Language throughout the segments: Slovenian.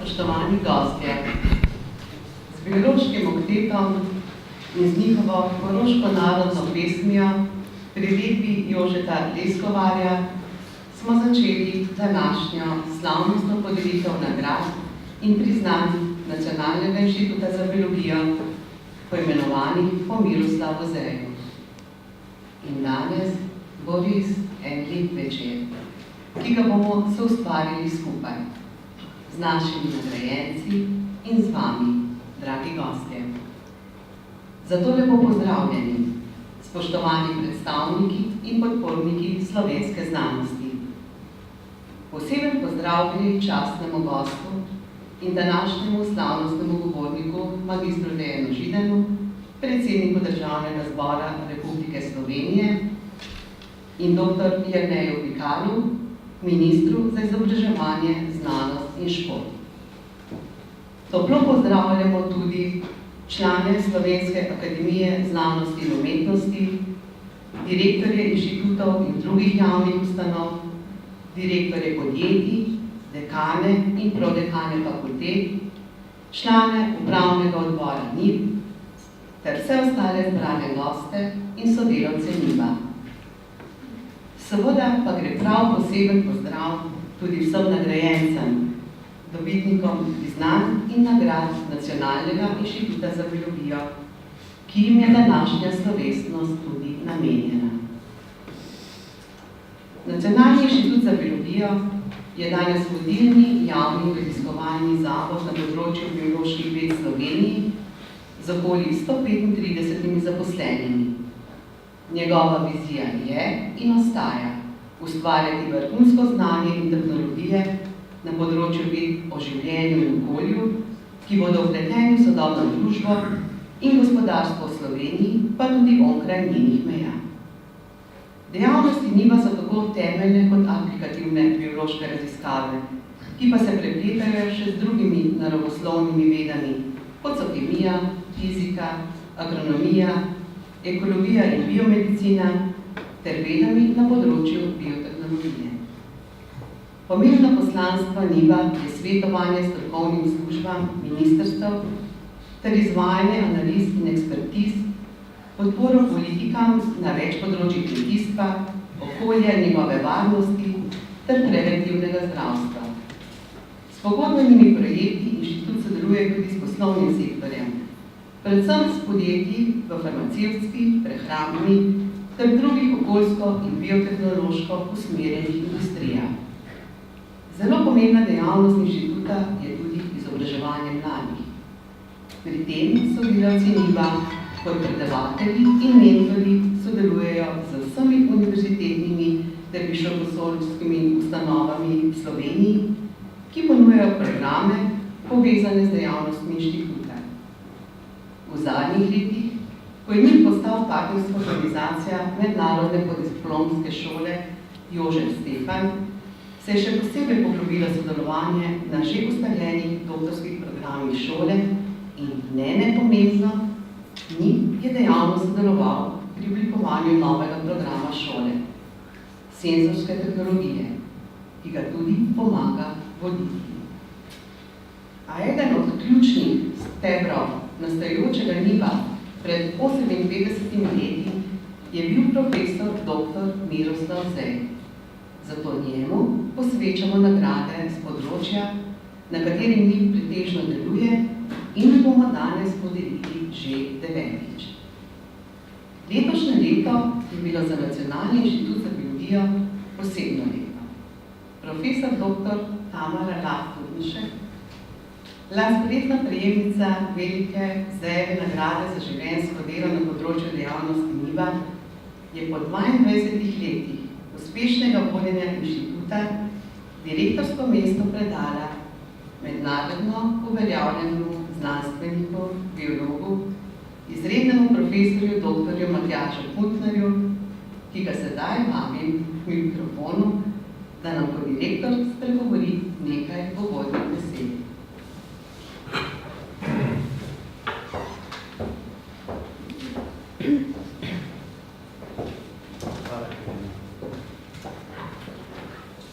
spoštovani gostje. Z biološkim oktetom in z njihovo koroško narodno pesmijo pri vedbi Jožeta Leskovarja smo začeli današnjo slavnostno podelitev nagrad in priznanj Nacionalnega inštituta za biologijo, poimenovanih po Miroslavu Zeju. In danes bo res en lep večer, ki ga bomo soustvarili skupaj z našimi nagrajenci in z vami, dragi gostje. Zato lepo pozdravljeni, spoštovani predstavniki in podporniki slovenske znanosti. Poseben pozdrav gre častnemu gostu in današnjemu slavnostnemu govorniku magistru Dejanu Židanu, predsedniku Državnega zbora Republike Slovenije, in dr. Jerneju Pikalu, ministru za izobraževanje, znanost in šport. Toplo pozdravljamo tudi člane Slovenske akademije znanosti in umetnosti, direktorje inštitutov in drugih javnih ustanov, direktorje podjetij, dekane in prodekane fakultet, člane upravnega odbora NIB ter vse ostale zbrane goste in sodelavce NIB-a. Seveda pa gre prav poseben pozdrav tudi vsem nagrajencem, dobitnikom priznanj in nagrad Nacionalnega inštituta za biologijo, ki jim je današnja slovesnost tudi namenjena. Nacionalni inštitut za biologijo je danes vodilni javni raziskovalni zavod na področju bioloških ved v Sloveniji z okoli 135 zaposlenimi. Njegova vizija je in ostaja ustvarjati vrhunsko znanje in tehnologije na področju ved o življenju in okolju, ki bodo vpleteni v sodobno družbo in gospodarstvo v Sloveniji, pa tudi onkraj njenih meja. Dejavnosti NIB-a so tako temeljne kot aplikativne biološke raziskave, ki pa se prepletajo še z drugimi naravoslovnimi vedami, kot so kemija, fizika, agronomija, ekologija in biomedicina ter vedami na področju biotehnologije. Pomembno poslanstvo NIB-a je svetovanje strokovnim službam ministrstev ter izvajanje analiz in ekspertiz, podporo politikam na več področjih kmetijstva, okolja, njegove varnosti ter preventivnega zdravstva. S pogodbenimi projekti inštitut sodeluje tudi s poslovnim sektorjem, predvsem s podjetji v farmacevtski, prehrambni ter drugih okoljsko in biotehnološko usmerjenih industrijah. Zelo pomembna dejavnost inštituta je tudi izobraževanje mladih. Pri tem sodelavci NIB-a kot predavatelji in mentori sodelujejo z vsemi univerzitetnimi ter visokošolskimi ustanovami v Sloveniji, ki ponujajo programe povezane z dejavnostmi inštituta. V zadnjih letih, ko je NIB postal partnerska organizacija Mednarodne podiplomske šole Jožef Stefan, se je še posebej poglobilo sodelovanje na že ustaljenih doktorskih programih šole in nepomembno, NIB je dejavno sodeloval pri oblikovanju novega programa šole, senzorske tehnologije, ki ga tudi pomaga voditi. A eden od ključnih stebrov nastajajočega NIB-a pred 58 leti je bil profesor dr. Miroslav Zej. Zato njemu posvečamo nagrade z področja, na katerem NIB pretežno deluje in bomo danes podelili že 9. Letošnje leto je bilo za Nacionalni inštitut za biologijo posebno leto. Profesor dr. Tamara Lah-Tudnišek, lanskoletna prejemnica velike Zejeve nagrade za življenjsko delo na področju dejavnosti NIB-a, je po 22 letih uspešnega vodenja inštituta direktorsko mesto predala mednarodno uveljavljenemu znanstveniku, biologu, izrednemu profesorju dr. Matjažu Puntnerju, ki ga sedaj vabim k mikrofonu, da nam kot direktor spregovori nekaj uvodnih besed.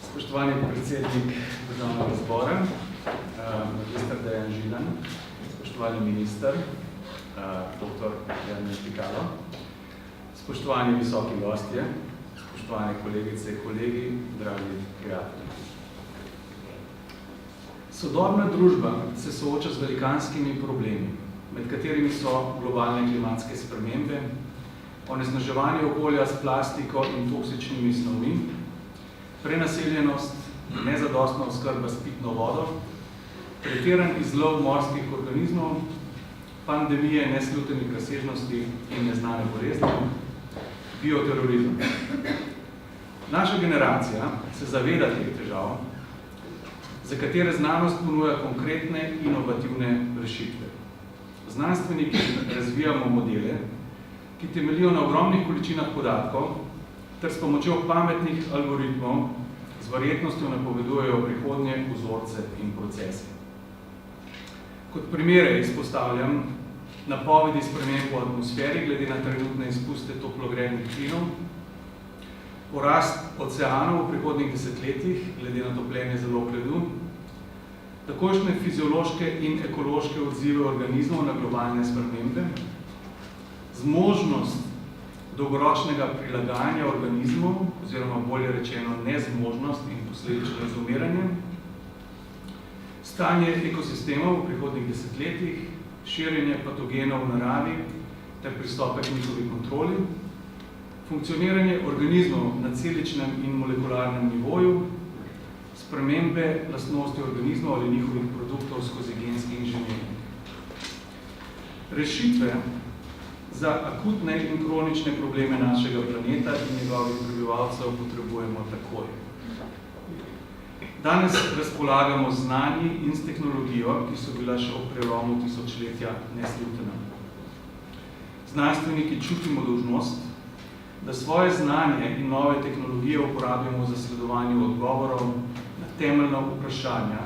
Spoštovani predsednik Državnega zbora, spoštovani minister, dr. Jernej Pikalo, spoštovani visoki gostje, spoštovane kolegice, kolegi, dragi prijatelji. Sodobna družba se sooča z velikanskimi problemi, med katerimi so globalne klimatske spremembe, onesnaževanje okolja s plastiko in toksičnimi snovmi, prenaseljenost, nezadostna oskrba s pitno vodo, pretiran izlov morskih organizmov, pandemije neslutenih razsežnosti in neznane bolezni, bioterorizem. Naša generacija se zaveda teh težav, za katere znanost ponuja konkretne inovativne rešitve. Znanstveniki razvijamo modele, ki temeljijo na ogromnih količinah podatkov, ter s pomočjo pametnih algoritmov z verjetnostjo napovedujejo prihodnje vzorce in procese. Kot primere izpostavljam napovedi sprememb v atmosferi glede na trenutne izpuste toplogrednih plinov, porast oceanov v prihodnjih desetletjih glede na topljenje zalog ledu, takošne fiziološke in ekološke odzive organizmov na globalne spremembe, zmožnost dolgoročnega prilagajanja organizmov, oziroma bolje rečeno nezmožnost in posledično izumiranje, stanje ekosistemov v prihodnjih desetletjih, širjenje patogenov v naravi ter pristope k njihovi kontroli, funkcioniranje organizmov na celičnem in molekularnem nivoju, spremembe lastnosti organizmov ali njihovih produktov skozi genski inženjering. Rešitve za akutne in kronične probleme našega planeta in njegovih prebivalcev potrebujemo takoj. Danes razpolagamo z znanji in s tehnologijo, ki so bila še ob prelomu tisočletja neslutena. Znanstveniki čutimo dolžnost, da svoje znanje in nove tehnologije uporabimo za sledovanje odgovorov na temeljna vprašanja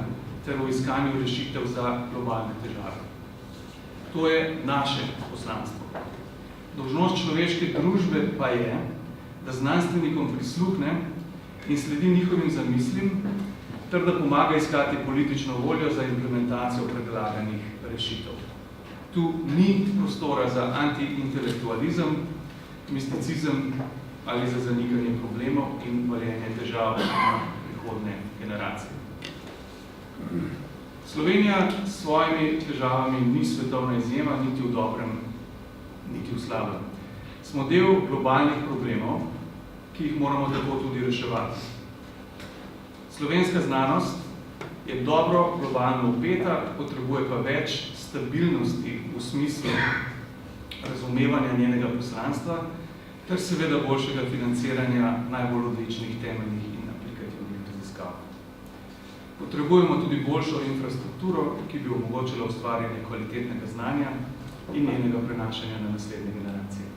ter v iskanju rešitev za globalne težave. To je naše poslanstvo. Dolžnost človeške družbe pa je, da znanstvenikom prisluhne in sledi njihovim zamislim, ter da pomaga iskati politično voljo za implementacijo predlaganih rešitev. Tu ni prostora za antiintelektualizem, misticizem ali za zanikanje problemov in valjenje težav na prihodne generacije. Slovenija s svojimi težavami ni svetovna izjema, niti v dobrem, niti v slabem. Smo del globalnih problemov, ki jih moramo tako tudi reševati. Slovenska znanost je dobro globalno vpeta, potrebuje pa več stabilnosti v smislu razumevanja njenega poslanstva, ter seveda boljšega financiranja najbolj odličnih temeljnih in aplikativnih raziskav. Potrebujemo tudi boljšo infrastrukturo, ki bi omogočila ustvarjanje kvalitetnega znanja in njenega prenašanja na naslednje generacije.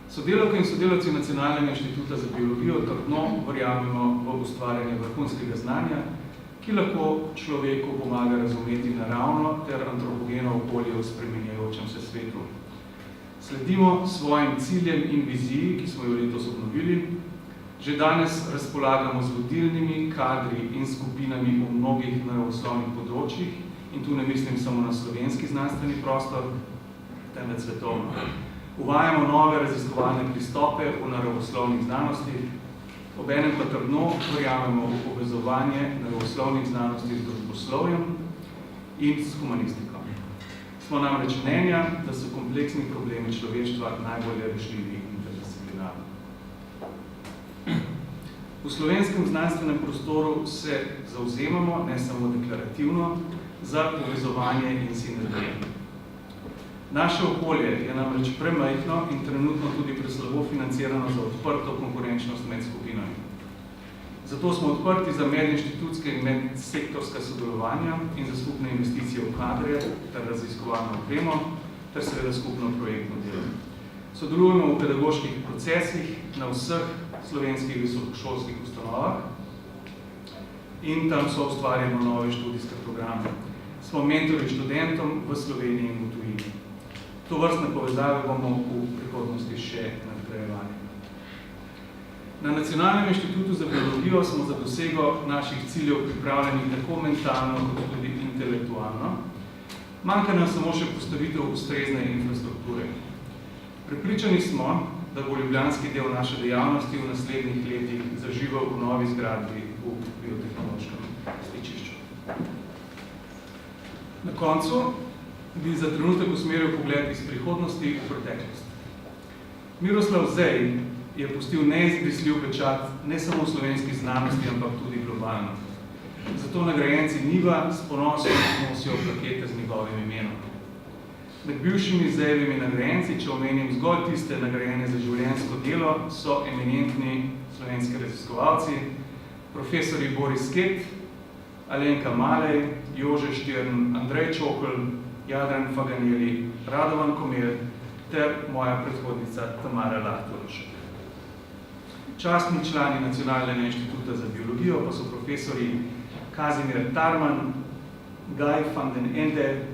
Sodelavke in sodelavci Nacionalnega inštituta za biologijo trdno verjamemo v ustvarjanje vrhunskega znanja, ki lahko človeku pomaga razumeti naravno ter antropogeno okolje v spremenjajočem se svetu. Sledimo svojim ciljem in viziji, ki smo jo letos obnovili. Že danes razpolagamo z vodilnimi kadri in skupinami v mnogih naravoslovnih področjih, in tu ne mislim samo na slovenski znanstveni prostor, temveč svetovno. Uvajamo nove raziskovalne pristope v naravoslovnih znanostih, obenem pa trdno verjamemo v povezovanje naravoslovnih znanosti z družboslovjem in s humanistiko. Smo namreč mnenja, da so kompleksni problemi človeštva najbolje rešljivi interdisciplinarni. V slovenskem znanstvenem prostoru se zavzemamo, ne samo deklarativno, za povezovanje in sinergijo. Naše okolje je namreč premajhno in trenutno tudi preslabo financirano za odprto konkurenčnost med skupinami. Zato smo odprti za medinštitutske in medsektorska sodelovanja in za skupne investicije v kadre ter raziskovalno opremo ter seveda skupno projektno delo. Sodelujemo v pedagoških procesih na vseh slovenskih visokošolskih ustanovah in tam so ustvarjamo nove študijske programe. Smo mentori študentom v Sloveniji in v tujini. To vrstne povezave bomo v prihodnosti še nadgrajevali. Na Nacionalnem inštitutu za biologijo smo za dosego naših ciljev pripravljeni tako mentalno kot tudi intelektualno Manjka nam samo še postavitev ustrezne infrastrukture. Prepričani smo, da bo ljubljanski del naše dejavnosti v naslednjih letih zaživel v novi zgradbi v biotehnološkem stičišču. Na koncu bi za trenutek usmeril pogled iz prihodnosti v preteklost. Miroslav Zej je pustil neizbrisljiv pečat ne samo v slovenski znanosti, ampak tudi globalno. Zato nagrajenci Niva s ponosom nosijo plakete z njegovim imenom. Med bivšimi Zejevimi nagrajenci, če omenim zgolj tiste nagrajene za življenjsko delo, so eminentni slovenski raziskovalci, profesori Boris Ket, Alenka Malej, Jože Štirn, Andrej Čokl, Jadran Faganeli, Radovan Komel ter moja predhodnica Tamara Lahtorošek. Častni člani Nacionalnega inštituta za biologijo pa so profesori Kazimir Tarman, Guy van den Ende,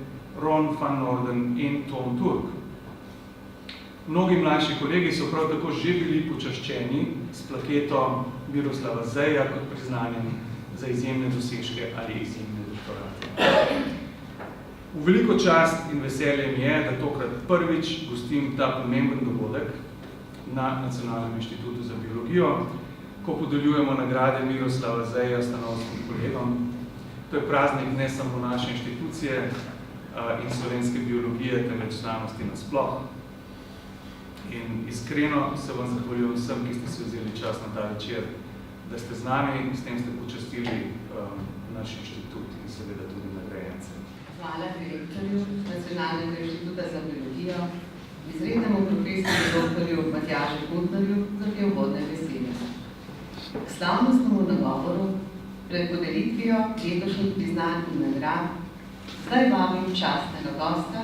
Ron van Norden in Tom Turk. Mnogi mlajši kolegi so prav tako že bili počaščeni s plaketo Miroslava Zeja kot priznanjem za izjemne dosežke ali izjemne doktorate. V veliko čast in veselje mi je, da tokrat prvič gostim ta pomemben dogodek na Nacionalnem inštitutu za biologijo, ko podeljujemo nagrade Miroslava Zeja stanovskim kolegom. To je praznik ne samo naše inštitucije in slovenske biologije, temveč znanosti nasploh. In iskreno se vam zahvaljujem vsem, ki ste se vzeli čas na ta večer, da ste z nami, s tem ste počastili naš inštitut in seveda tudi nagrajence. Hvala direktorju Nacionalnega inštituta za biologijo, izrednemu profesorju doktorju Matjažu Kuntnerju za te uvodne besede. K slavnostnemu nagovoru pred podelitvijo letošnjih priznanj in nagrad zdaj vabim častnega gosta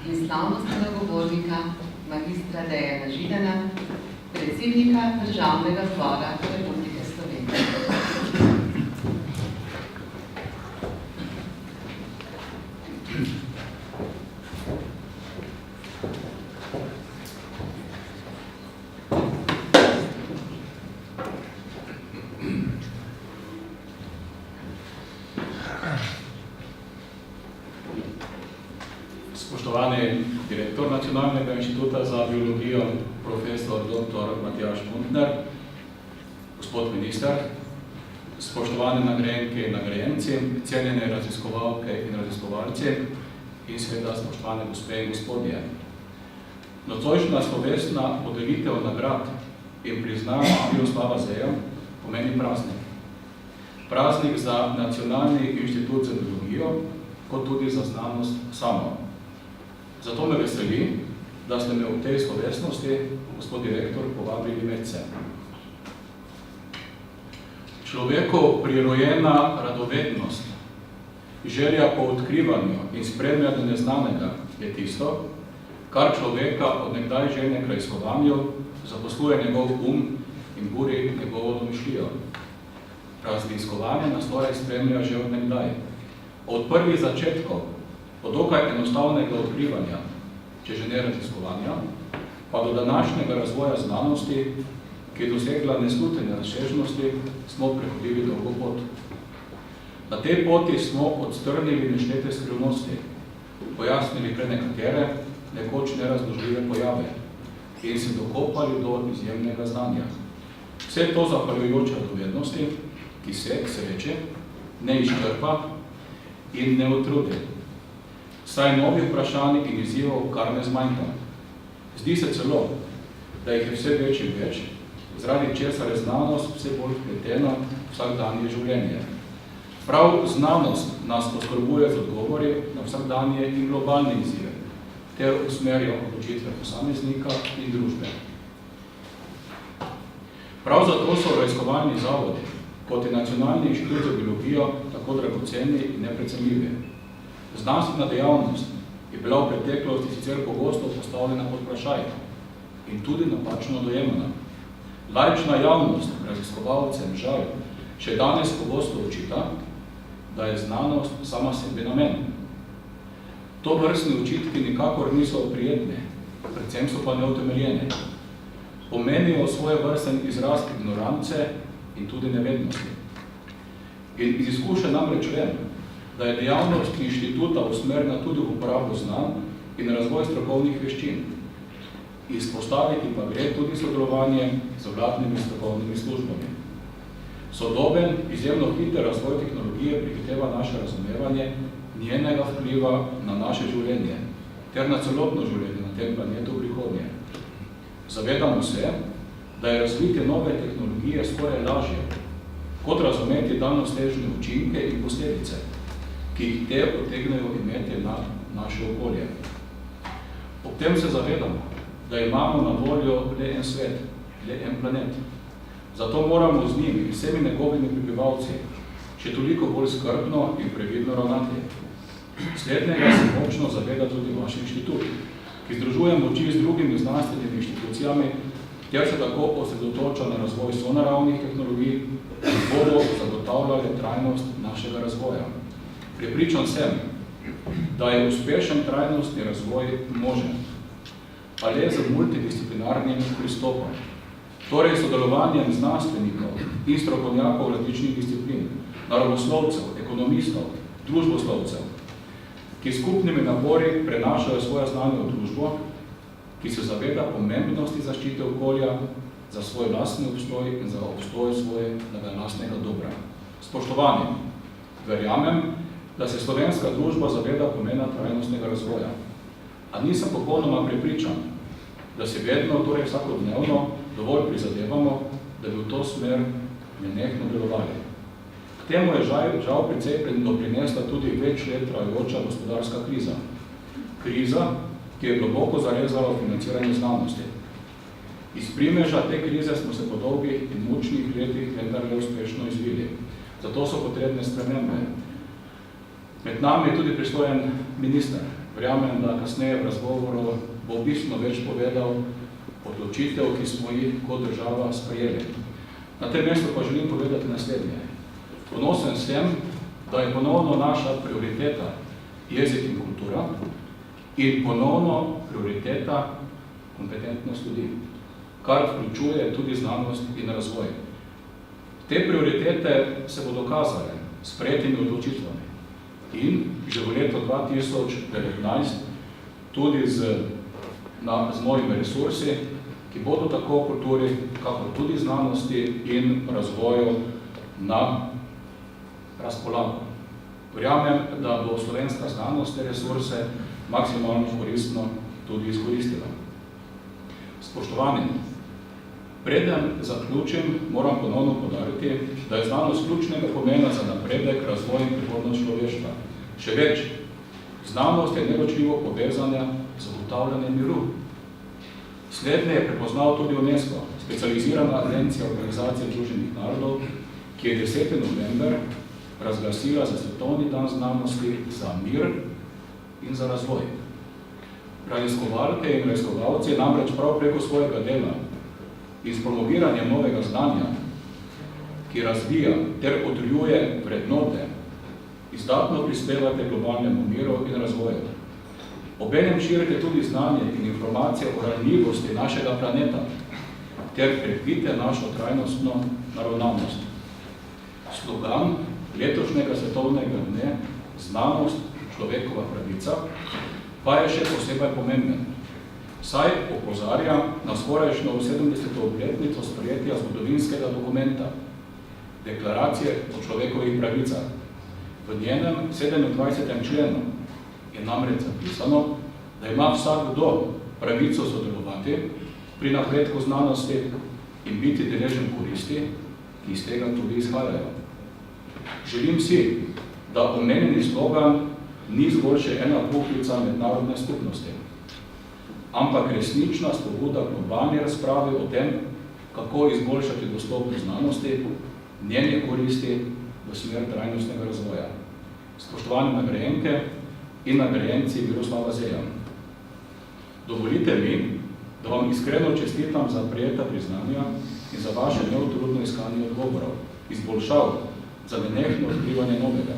in slavnostnega govornika magistra Dejana Židana, predsednika Državnega zbora Republike Slovenije. Spoštovani direktor Nacionalnega inštituta za biologijo, profesor dr. Matjaž Kuntner, gospod minister, spoštovane nagrajenke in nagrajenci, cenjene raziskovalke in raziskovalci in seveda spoštovane gospe in gospodje. Nocojšnja slovesna podelitev nagrad in priznanj Miroslava Zeja pomeni praznik. Praznik za Nacionalni inštitut za biologijo, kot tudi za znanost samo. Zato me veseli, da ste me v tej slovesnosti, gospod direktor, povabili medse. Človeku prirojena radovednost, želja po odkrivanju in spremljanju neznanega je tisto, kar človeka od nekdaj žene k raziskovanju, zaposluje njegov in buri njegovo domišljijo. Raziskovanje nas torej spremlja že od nekdaj. Od prvih začetkov, od dokaj enostavnega odkrivanja, če že ne raziskovanja, pa do današnjega razvoja znanosti, ki je dosegla neslutene razsežnosti, smo prehodili dolgo pot. Na tej poti smo odstrnili neštete skrivnosti, pojasnili pre nekatere, nekoč nerazložljive pojave in se dokopali do izjemnega znanja. Vse to zahvaljujoč radovednosti, ki se, k sreči, ne izčrpa in ne utrudi. Saj novih vprašanj in izzivov kar ne zmanjka. Zdi se celo, da jih je vse več in več, zaradi česar je znanost vse bolj vpletena vsakdanje življenje. Prav znanost nas poskrbuje z odgovori na vsakdanje in globalne izzive, ter usmerja odločitve posameznika in družbe. Prav zato so raziskovalni zavodi, kot je Nacionalni inštitut za biologijo, tako dragoceni in neprecenljivi. Znanstvena dejavnost je bila v preteklosti sicer pogosto postavljena pod vprašaj in tudi napačno dojemana. Laična javnost raziskovalcem žal še danes pogosto očita, da je znanost sama sebi namen. Tovrstni očitki nikakor niso prijetni, predvsem so pa neutemeljene. Pomenijo svojevrsten izraz ignorance in tudi nevednosti. In iz izkušenj namreč vem, da je dejavnost inštituta usmerjena tudi v uporabo znanj in razvoj strokovnih veščin. Izpostaviti pa gre tudi sodelovanje z vladnimi strokovnimi službami. Sodoben, izjemno hiter razvoj tehnologije prehiteva naše razumevanje njenega vpliva na naše življenje ter na celotno življenje na tem planetu v prihodnje. Zavedamo se, da je razvitje nove tehnologije skoraj lažje, kot razumeti daljnosežne učinke in posledice, ki jih te utegnejo imeti na naše okolje. Ob tem se zavedamo, da imamo na voljo le en svet, le en planet. Zato moramo z njimi in vsemi njegovimi prebivalci še toliko bolj skrbno in previdno ravnati. Slednjega se močno zaveda tudi vaš inštitut, ki združuje moči z drugimi znanstvenimi inštitucijami, ter se tako osredotoča na razvoj sonaravnih tehnologij, ki bodo zagotavljale trajnost našega razvoja. Prepričan sem, da je uspešen trajnostni razvoj možen, pa le z multidisciplinarnim pristopom, torej sodelovanjem znanstvenikov in strokovnjakov različnih disciplin, naravoslovcev, ekonomistov, družboslovcev, ki skupnimi napori prenašajo svoje znanje v družbo, ki se zaveda pomembnosti zaščite okolja za svoj lastni obstoj in za obstoj svojega lastnega dobra. Spoštovani, verjamem, da se slovenska družba zaveda pomena trajnostnega razvoja. A nisem popolnoma prepričan, da se vedno, torej vsakodnevno, dovolj prizadevamo, da bi v to smer nenehno delovali. K temu je žal precej doprinesla tudi več let trajajoča gospodarska kriza. Kriza, ki je globoko zarezala v financiranje znanosti. Iz primeža te krize smo se po dolgih in mučnih letih vendarle uspešno izvili. Zato so potrebne spremembe. Med nami je tudi pristojen minister. Verjamem, da kasneje v razgovoru bo bistveno več povedal odločitev, ki smo jih kot država sprejeli. Na tem mestu pa želim povedati naslednje. Ponosen sem, da je ponovno naša prioriteta jezik in kultura in ponovno prioriteta kompetentnost ljudi, kar vključuje tudi znanost in razvoj. Te prioritete se bodo dokazale s sprejetimi odločitvami in že v letu 2019 tudi z mojimi resursi, ki bodo tako kulturi, kakor tudi znanosti in razvoju na razpolago. Verjamem, da bo slovenska znanost te resurse maksimalno koristno tudi izkoristila. Spoštovani, preden zaključim, moram ponovno poudariti, da je znanost ključnega pomena za napredek, razvoj in prihodnost človeštva. Še več, znanost je neločljivo povezana z zagotavljanjem miru. Slednje je prepoznal tudi UNESCO, specializirana agencija Organizacije združenih narodov, ki je 10. november razglasila za svetovni dan znanosti za mir in za razvoj. Raziskovalke in raziskovalci namreč prav preko svojega dela in s promoviranjem novega znanja, ki razvija ter utrjuje vrednote, izdatno prispevate globalnemu miru in razvoju. Obenem širite tudi znanje in informacije o ranljivosti našega planeta ter krepite našo trajnostno naravnanost. Slogan letošnjega svetovnega dne Znanost, človekova pravica pa je še posebej pomemben, saj opozarja na skorajšnjo 70. obletnico sprejetja zgodovinskega dokumenta, deklaracije o človekovih pravicah. V njenem 27. členu je namreč zapisano, da ima vsakdo pravico sodelovati pri napredku znanosti in biti deležen koristi, ki iz tega tudi izhajajo. Želim si, da omenjeni slogan ni zgolj še ena puhlica mednarodne skupnosti, ampak resnična spodbuda globalni razpravi o tem, kako izboljšati dostopnost znanosti, njene koristi v smer trajnostnega razvoja. Spoštovane nagrajenke in nagrajenci Miroslava Zeja, dovolite mi, da vam iskreno čestitam za prejeta priznanja in za vaše neutrudno iskanje odgovorov, izboljšav, za nenehno odkrivanje novega.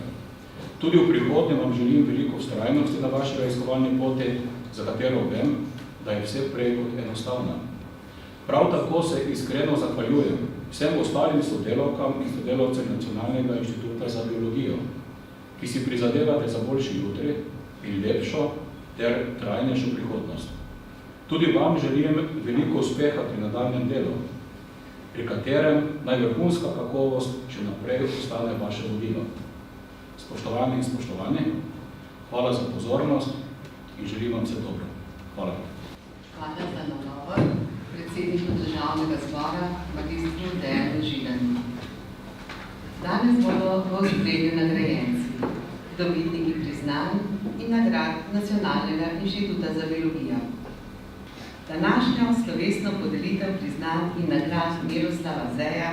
Tudi v prihodnje vam želim veliko vztrajnosti na vaši raziskovalni poti, za katero vem, da je vse prej kot enostavna. Prav tako se iskreno zahvaljujem vsem ostalim sodelavkam in sodelavcem Nacionalnega inštituta za biologijo, ki si prizadevate za boljši jutri in lepšo ter trajnejšo prihodnost. Tudi vam želim veliko uspeha pri nadaljnjem delu, pri katerem najvrhunska kakovost še naprej ostane vaše vodilo. Spoštovani in spoštovani, hvala za pozornost in želim vam vse dobro. Hvala. Hvala za nagovor predsedniku Državnega zbora, magistru Dejanu Židanu. Danes bodo v ospredju nagrajenci, dobitniki priznanj in nagrad Nacionalnega inštituta za biologijo. Današnjo slovesno podelitev priznanj in nagrad Miroslava Zeja,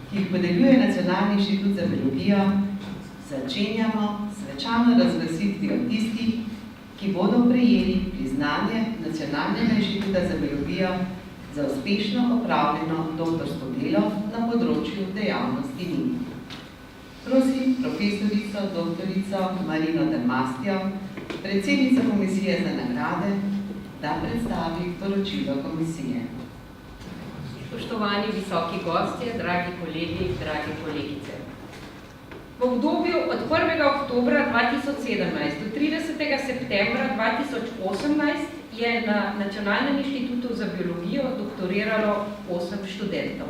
ki jih podeljuje Nacionalni inštitut za biologijo, začenjamo svečano razglasitvijo tistih, ki bodo prejeli priznanje Nacionalnega inštituta za biologijo za uspešno opravljeno doktorsko delo na področju dejavnosti njih. Prosim profesorico doktorico Marino Dermastjo, predsednico Komisije za nagrade, da predstavi poročilo komisije. Spoštovani visoki gostje, dragi kolegi, dragi kolegice. V obdobju od 1. oktobra 2017 do 30. septembra 2018 je na Nacionalnem inštitutu za biologijo doktoriralo 8 študentov.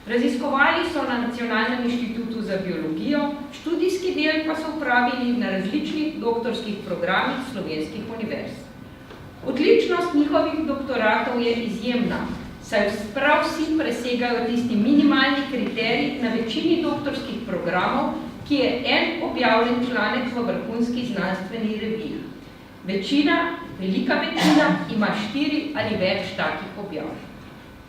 Raziskovali so na Nacionalnem inštitutu za biologijo, študijski del pa so upravili na različnih doktorskih programih slovenskih univerz. Odličnost njihovih doktoratov je izjemna, saj prav vsi presegajo tisti minimalni kriterij na večini doktorskih programov, ki je en objavljen članek v vrhunski znanstveni reviji. Večina, velika večina, ima 4 ali več takih objav.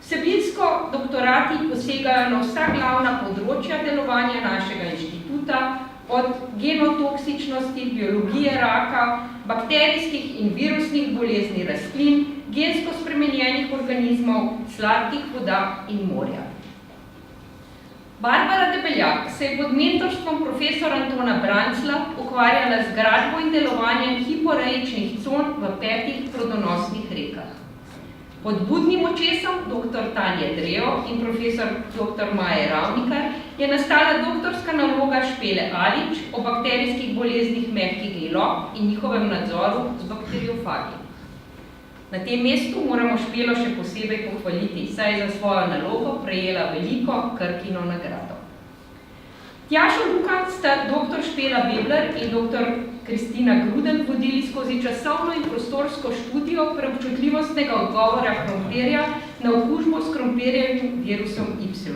Vsebinsko doktorati posegajo na vsa glavna področja delovanja našega inštituta, od genotoksičnosti, biologije raka, bakterijskih in virusnih bolezni rastlin, gensko spremenjenih organizmov, sladkih voda in morja. Barbara Debeljak se je pod mentorstvom profesora Antona Brancla ukvarjala z gradbo in delovanjem hiporeičnih con v 5 plodonosnih rekah. Pod budnim očesom dr. Tanje Drejo in profesor dr. Maje Ravnikar je nastala doktorska naloga Špele Alič o bakterijskih boleznih mehkih gnilog in njihovem nadzoru z bakteriofagi. Na tem mestu moramo Špelo še posebej pohvaliti, saj je za svojo nalogo prejela veliko Krkino nagrado. Tjašo Luka sta dr. Špela Bebler in dr. Kristina Gruden vodili skozi časovno in prostorsko študijo preobčutljivostnega odgovora krompirja na okužbo s krompirjevim virusom Y.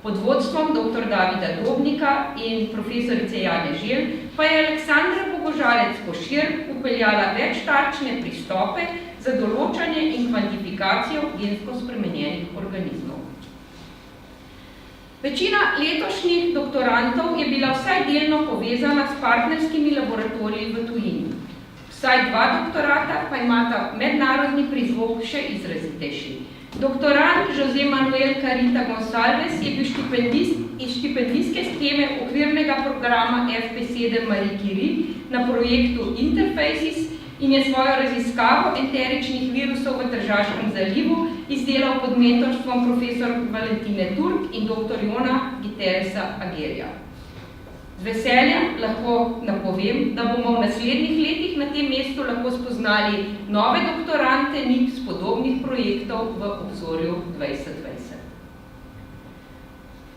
Pod vodstvom dr. Davida Dobnika in profesorice Jane Želj pa je Aleksandra Bogožalec-Košir upeljala večtarčne pristope za določanje in kvantifikacijo gensko spremenjenih organizmov. Večina letošnjih doktorantov je bila vsaj delno povezana s partnerskimi laboratoriji v tujini. Vsaj 2 doktorata pa imata mednarodni prizvok še izrazitejši. Doktorant José Manuel Carita Gonçalves je bil štipendist iz štipendijske scheme okvirnega programa FP7 Marie Curie na projektu Interfaces in je svojo raziskavo enteričnih virusov v Tržaškem zalivu izdelal pod mentorstvom profesor Valentine Turk in dr. Jona Giteresa Agerja. Z veseljem lahko napovem, da bomo v naslednjih letih na tem mestu lahko spoznali nove doktorante NIP s podobnih projektov v obzorju 2020.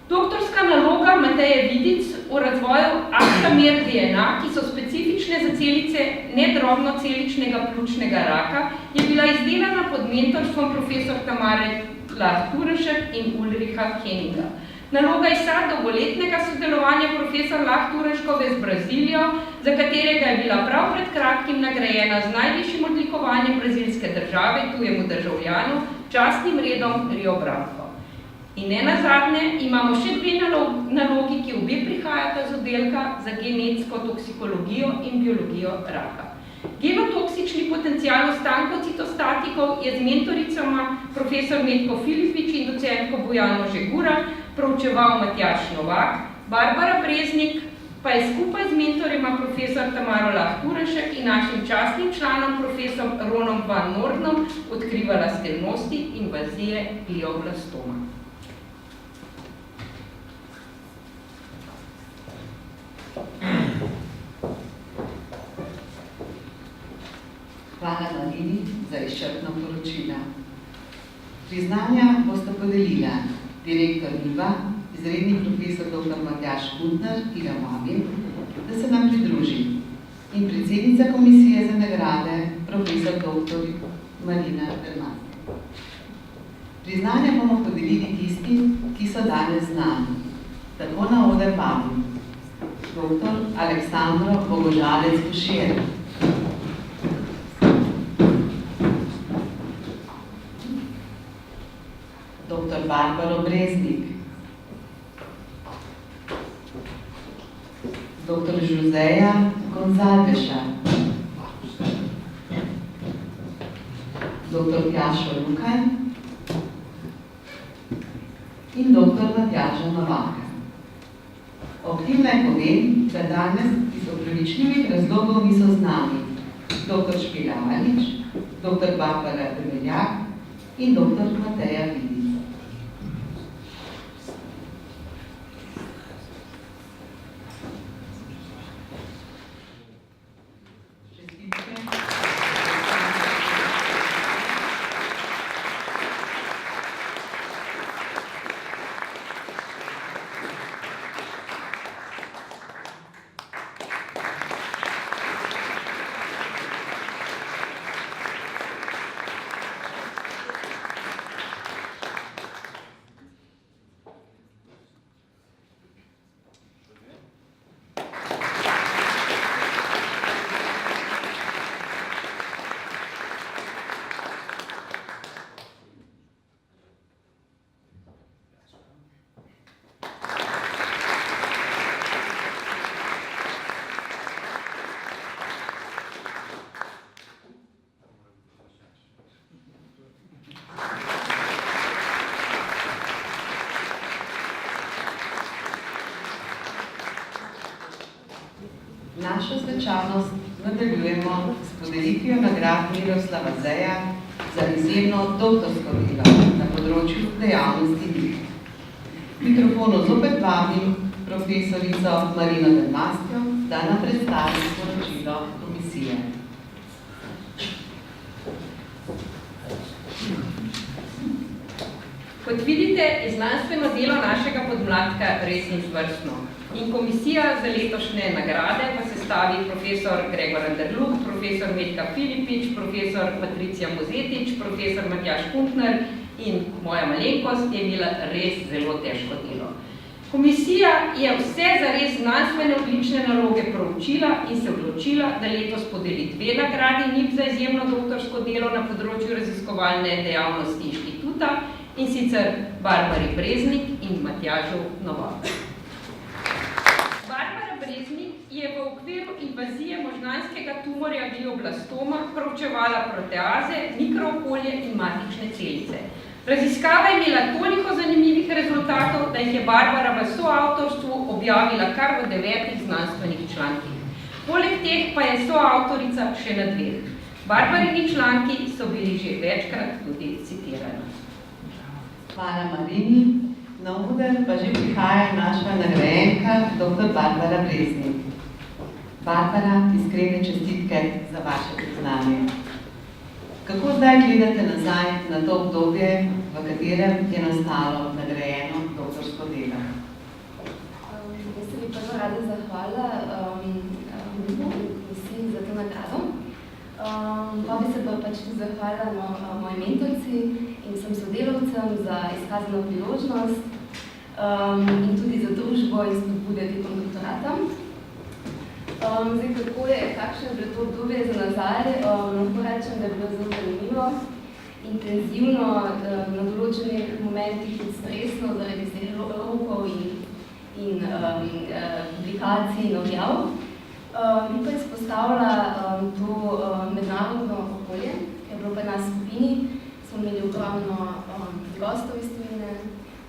Doktorska naloga Mateje Vidic o razvoju aktamer DNA, ki so specifične za celice nedrobnoceličnega pljučnega raka, je bila izdelana pod mentorstvom profesor Tamare Lah-Turešek in Ulricha Henninga. Naloga izsa dolgoletnega sodelovanja profesor Lah-Tureškove z Brazilijo, za katerega je bila prav pred kratkim nagrajena z najvišjim odlikovanjem brazilske države, tujemu državljanu, častnim redom Rio Branco. In nenazadnje imamo še 2 nalogi, ki obe prihajata z oddelka za genetsko toksikologijo in biologijo raka. Genotoksični potencial ostankov citostatikov je z mentoricama profesor Metko Filipič in docentko Bojano Žegura proučeval Matjaž Novak, Barbara Breznik pa je skupaj z mentorima profesor Tamaro Lah-Turešek in našim častnim članom profesor Ronom Van Nordnom odkrivala skrivnosti invazije glioblastoma. Hvala Marini za izčrpno poročilo. Priznanja boste podelila direktor Niva, izredni profesor dr. Matjaž Kuntner, ki ga vabim, da se nam pridruži, in predsednica komisije za nagrade, profesor dr. Marina Dermast. Priznanja bomo podelili tistim, ki so danes z nami. Tako na oder vabim dr. Aleksandro Bogožalec-Košir, dr. Barbaro Breznik, dr. Žuzeja Gonzalveša, dr. Tjašo Lukaj in dr. Matjaža Novaka. Ob tem naj povem, da danes iz opravičljivih razlogov niso z nami dr. Špela Alič, dr. Barbara Debeljak in dr. Mateja Vidic. Našo svečanost nadaljujemo s podelitvijo nagrad Miroslava Zeja za izjemno doktorsko delo na področju dejavnosti NIV. Mikrofonu zopet vabim profesorico Marino Dermastjo, da nam predstavi sporočilo komisije. Kot vidite, je znanstveno delo našega podmladka res izvrstno. In komisija za letošnje nagrade pa sestavi profesor Gregor Anderluh, profesor Metka Filipič, profesor Patricija Mozetič, profesor Matjaž Kuntner in moja malenkost je imela res zelo težko delo. Komisija je vse zares znanstvene odlične naloge proučila in se odločila, da letos podeli 2 nagradi NIV za izjemno doktorsko delo na področju raziskovalne dejavnosti inštituta, in sicer Barbari Breznik in Matjažu Novaku. Barbara Breznik je v okviru invazije možganskega tumorja glioblastoma proučevala proteaze, mikrookolje in matične celice. Raziskava je imela toliko zanimivih rezultatov, da jih je Barbara v soavtorstvu objavila kar v 9 znanstvenih člankih. Poleg teh pa je soavtorica še na 2. Barbarini članki so bili že večkrat tudi citirani. Hvala Marini. Na oder pa že prihaja naša nagrajenka, dr. Barbara Breznik. Barbara, iskrene čestitke za vaše priznanje. Kako zdaj gledate nazaj na to obdobje, v katerem je nastalo nagrajeno doktorsko delo? Jaz se bi prvo rada zahvala komisiji za to nagrado. Pa bi se pa pač tudi zahvalila moji mentorci in vsem sodelavcem za izkazano priložnost in tudi za družbo in spodbude tekom doktorata. Zdaj, kako je, kakšno je bilo to obdobje za nazaj, lahko rečem, da je bilo zelo zanimivo, intenzivno, na določenih momentih tudi stresno zaradi vseh rokov in publikacij in objav. Mi pa izpostavlja to mednarodno okolje, ki je bilo pri nas v skupini, smo imeli ogromno gostov iz tujine,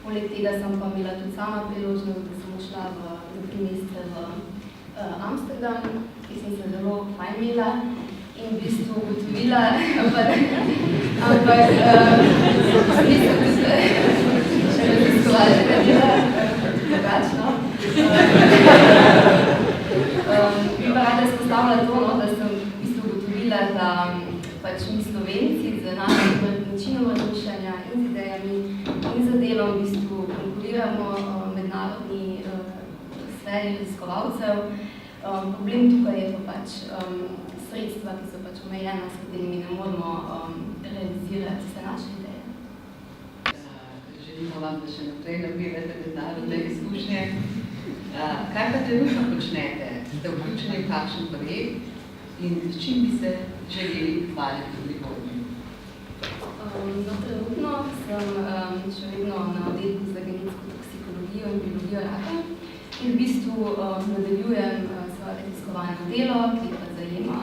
poleg tega sem pa imela tudi sama priložnost, da sem šla v trimestre v Amsterdam, ki sem se zelo fajn imela in v bistvu ugotovila, ampak nisem tudi še raziskovalnega dela, drugačno. Bi pa rada izpostavila to, da sem v bistvu ugotovila, da pač mi Slovenci z našim načinom razmišljanja in z idejami in z delom v bistvu konkuriramo mednarodni sferi raziskovalcev. Problem tukaj je pa pač sredstva, ki so pač omejena, s katerimi ne moramo realizirati vse naše ideje. Želimo vam, da še naprej nabirate mednarodne izkušnje. Kaj pa trenutno počnete? Ste vključeni v kakšen projekt in s čim bi se želeli hvaliti v prihodnje? Trenutno sem še vedno na oddelku za genetsko toksikologijo in biologijo raka in v bistvu nadaljujem svoje raziskovalno delo, ki pa zajema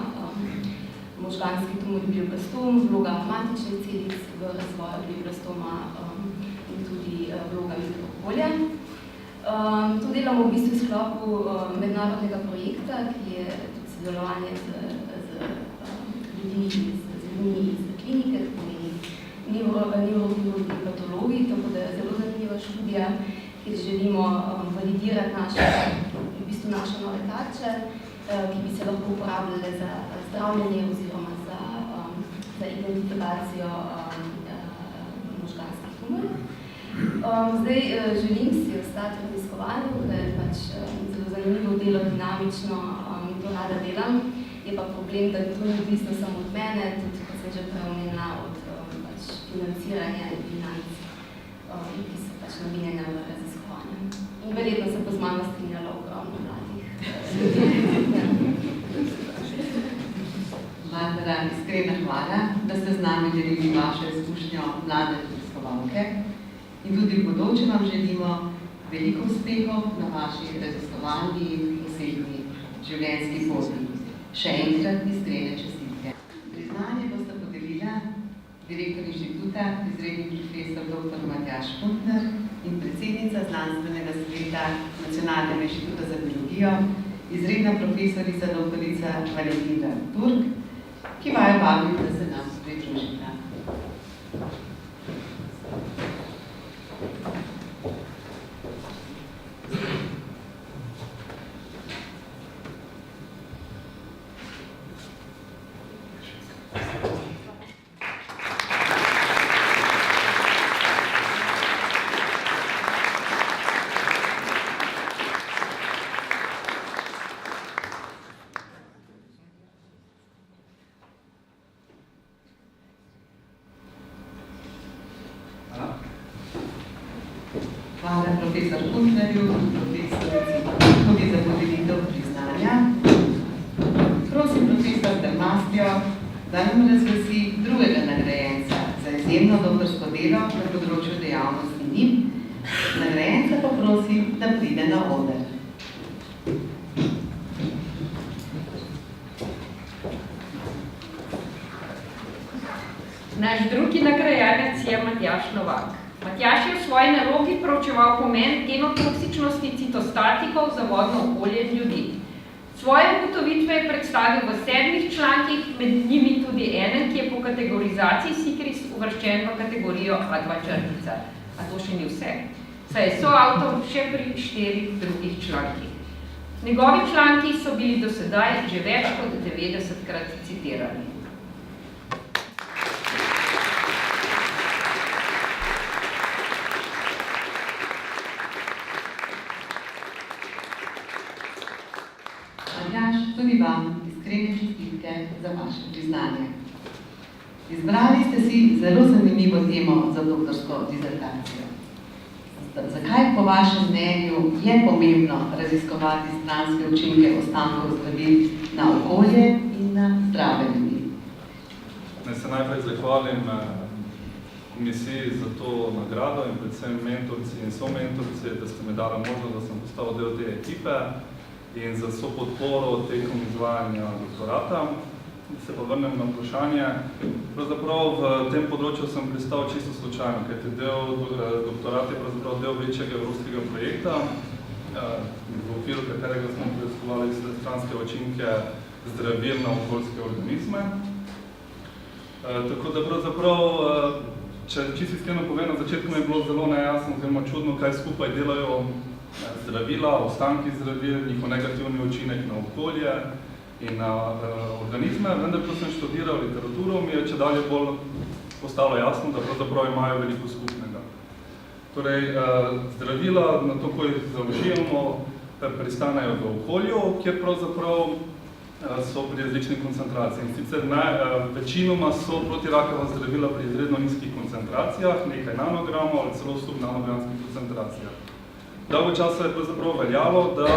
možganski tumor glioblastom, vloga matičnih celic v razvoju glioblastoma in tudi vloga mikrookolja. To delamo v bistvu v sklopu mednarodnega projekta, ki je tudi sodelovanje z ljudmi iz klinike, to pomeni neurokirurgi in patologi, tako da je zelo zanimiva študija, kjer želimo validirati naše nove tarče, ki bi se lahko uporabljale za zdravljenje oziroma za identifikacijo možganskih tumorjev. Zdaj želim si ostati v raziskovanju, ker je pač zelo zanimivo delo, dinamično in to rada delam. Je pa problem, da to ni odvisno samo od mene, tudi kot sem že prej omenila, od financiranja in financ, ki so pač namenjene v raziskovanju. In verjetno se pa z mano strinjalo ogromno mladih ljudi. Barbara, iskrena hvala, da ste z nami delili vašo izkušnjo mlade raziskovalke in tudi v bodoče vam želimo veliko uspehov na vaši raziskovalni in posebni življenjski poti. Še enkrat iskrene čestitke. Priznanje boste podelila direktor inštituta, izredni profesor dr. Matjaž Puntner in predsednica znanstvenega sveta Nacionalnega inštituta za biologijo, izredna profesorica dr. Valentina Turk, ki vaju vabim, da se nam pridružita. Hvala profesor Puntnerju, profesorici tudi za podelitev priznanja. Prosim profesor Dermastjo, da nam razglasi drugega nagrajenca za izjemno doktorsko delo na področju dejavnosti NIM. Nagrajenca pa prosim, da pride na oder. Naš drugi nagrajenec je Matjaž Novak. Matjaž je v svoji nalogi proučeval pomen genotoksičnosti citostatikov za vodno okolje in ljudi. Svoje ugotovitve je predstavil v 7 člankih, med njimi tudi enen, ki je po kategorizaciji SICRIS uvrščen v kategorijo A2 črtica. A to še ni vse, saj je soavtor še pri 4 drugih člankih. Njegovi članki so bili do sedaj že več kot 90-krat citirani. Tudi vam iskrene čestitke za vaše priznanje. Izbrali ste si zelo zanimivo temo za doktorsko dizertacijo. Zakaj po vašem mnenju je pomembno raziskovati stranske učinke ostankov zdravil na okolje in na zdrave ljudi? Naj se najprej zahvalim komisiji za to nagrado in predvsem mentorci in somentorci, da ste mi dali možnost, da sem postal del te ekipe in za vso podporo tekom izvajanja doktorata. Se pa vrnem na vprašanje. Pravzaprav v tem področju sem pristal čisto slučajno, kajti doktorat je pravzaprav del večjega evropskega projekta, v okviru katerega smo preiskovali stranske učinke zdravil na okoljske organizme. Tako da pravzaprav, če čisto iskreno povem, na začetku mi je bilo zelo nejasno oziroma čudno, kaj skupaj delajo zdravila, ostanki zdravil, njihov negativni učinek na okolje in na organizme, vendar ko sem študiral literaturo, mi je čedalje bolj postalo jasno, da pravzaprav imajo veliko skupnega. Torej, zdravila, na to, ko jih zaužijemo, pristanejo v okolju, kjer pravzaprav so pri različnih koncentracijah. In sicer večinoma so protirakava zdravila pri izredno nizkih koncentracijah, nekaj nanogramov ali celo subnanogramskih koncentracijah. Dolgo časa je pravzaprav veljalo, da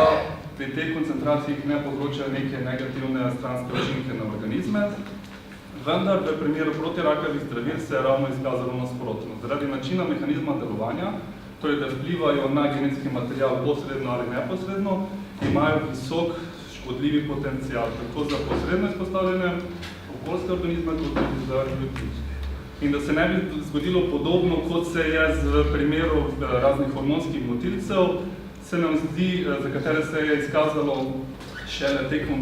pri teh koncentracijah ne povzročajo neke negativne stranske učinke na organizme, vendar v primeru protirakavih zdravil se je ravno izkazalo nasprotno. Zaradi načina mehanizma delovanja, torej da vplivajo na genetski material posredno ali neposredno, imajo visok škodljivi potencial, tako za posredno izpostavljene okoljske organizme, kot tudi za ljudi. In da se ne bi zgodilo podobno, kot se je v primeru raznih hormonskih motilcev, se nam zdi, za katere se je izkazalo šele tekom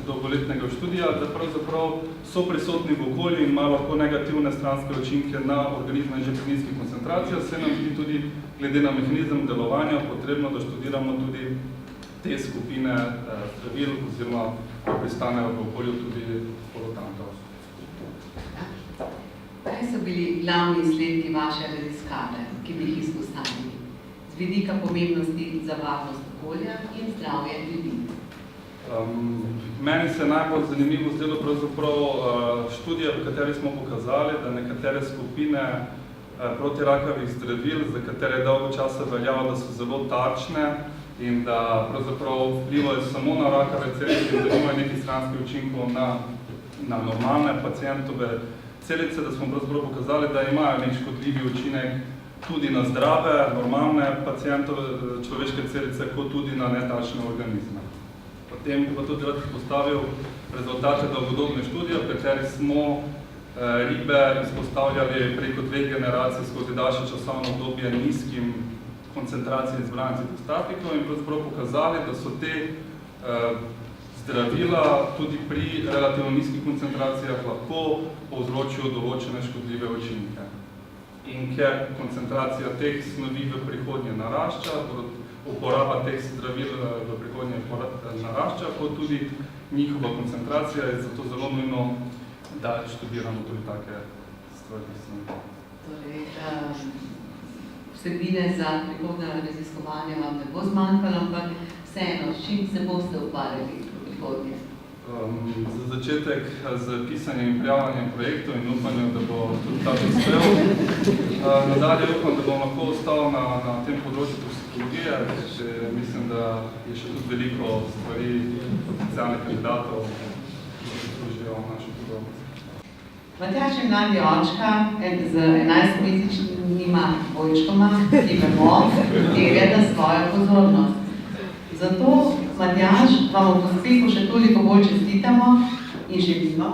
dolgoletnega študija, da pravzaprav so prisotni v okolju in imajo lahko negativne stranske učinke na organizme že pri nizkih koncentracijah, se nam zdi tudi glede na mehanizem delovanja potrebno, da študiramo tudi te skupine zdravil oziroma ko pristanejo v okolju tudi polutantov. Kaj so bili glavni izsledki vaše raziskave, ki bi jih izpostavili z vidika pomembnosti za varnost okolja in zdravje ljudi? Meni se najbolj zanimivo zdelo pravzaprav študija, v kateri smo pokazali, da nekatere skupine protirakavih zdravil, za katere je dolgo časa veljalo, da so zelo tarčne in da pravzaprav vplivajo samo na rakave celice in da imajo nekaj stranskih učinkov na normalne pacientove celice, da smo pravzaprav pokazali, da imajo nek škodljivi učinek tudi na zdrave, normalne pacientove človeške celice, kot tudi na netarčne organizme. Potem bi pa tudi rad postavil rezultate dolgodobne študije, v kateri smo ribe izpostavljali preko 2 generacij skozi daljše časovno obdobje nizkim koncentracijam izbranih citostatikov in pravzaprav pokazali, da so te zdravila tudi pri relativno nizkih koncentracijah lahko povzročijo določene škodljive učinke. In ker koncentracija teh snovi v prihodnje narašča, uporaba teh zdravil v prihodnje narašča, kot tudi njihova koncentracija je zato zelo nujno, da študiramo tudi take stvari snovi. Torej, vsebine za prihodnje raziskovanje vam ne bo zmanjkalo, ampak vseeno, s čim se boste ukvarjali v prihodnje? Za začetek z pisanjem in prijavljanjem projektov in upanjem, da bo tudi ta uspel. Nadalje upam, da bom lahko ostal na tem področju toksikologije, mislim, da je še tudi veliko stvari potencialnih kandidatov, ki služijo našo podobnost. Matjaž je mladi očka z 11-mesečnima dvojčkoma, ki vemo, terja svojo pozornost. Zato, Matjaž, vam v uspehu še toliko bolj čestitamo in želimo,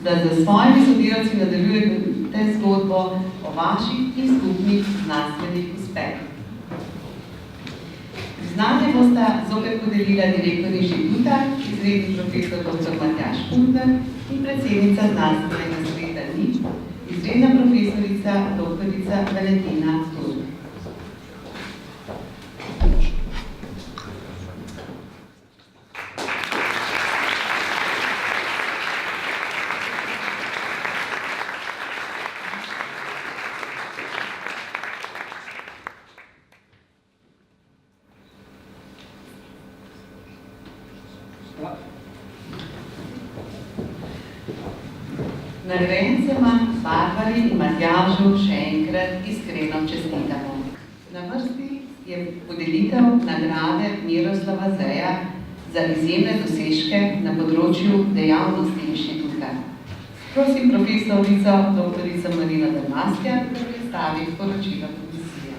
da za svojimi sodelavci nadaljujete zgodbo o vaših in skupnih znanstvenih uspehih. Priznanje bosta zopet podelila direktor inštituta, izredni profesor dr. Matjaž Kuntner in predsednica znanstvenega sveta NIČ, izredna profesorica dr. Valentina Turk. Nagrajencema Barbari in Matjažu še enkrat iskreno čestitamo. Na vrsti je podelitev nagrade Miroslava Zeja za izjemne dosežke na področju dejavnosti inštituta. Prosim profesorico dr. Marino Dalmastja, da predstavi poročilo komisije.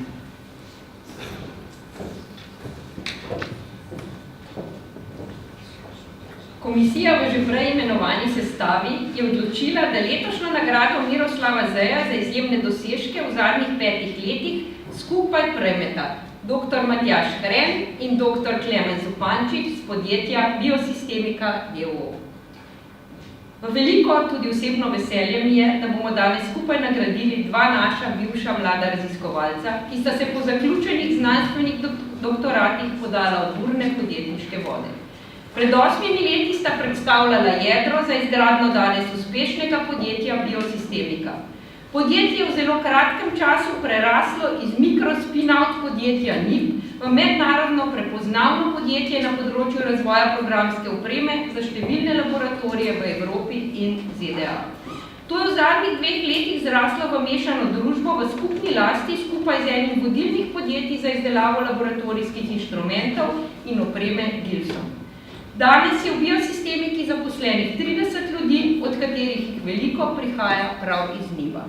Komisija v že prej imenovani sestavi je odločila, da letošnjo nagrado Miroslava Zeja za izjemne dosežke v zadnjih 5 letih skupaj prejmeta dr. Matjaž Hren in dr. Klemen Zupančič z podjetja Biosistemika d.o.o. V veliko tudi osebno veselje mi je, da bomo danes skupaj nagradili 2 naša bivša mlada raziskovalca, ki sta se po zaključenih znanstvenih doktoratih podala v burne podjetniške vode. Pred 8 leti sta predstavljala jedro za izgradnjo danes uspešnega podjetja Biosistemika. Podjetje je v zelo kratkem času preraslo iz mikrospin-out podjetja NIP v mednarodno prepoznavno podjetje na področju razvoja programske opreme za številne laboratorije v Evropi in ZDA. To je v zadnjih 2 letih zraslo v mešano družbo v skupni lasti skupaj z enim vodilnih podjetij za izdelavo laboratorijskih inštrumentov in opreme Gilson. Danes je v Biosistemiki zaposlenih 30 ljudi, od katerih jih veliko prihaja prav iz NIB-a.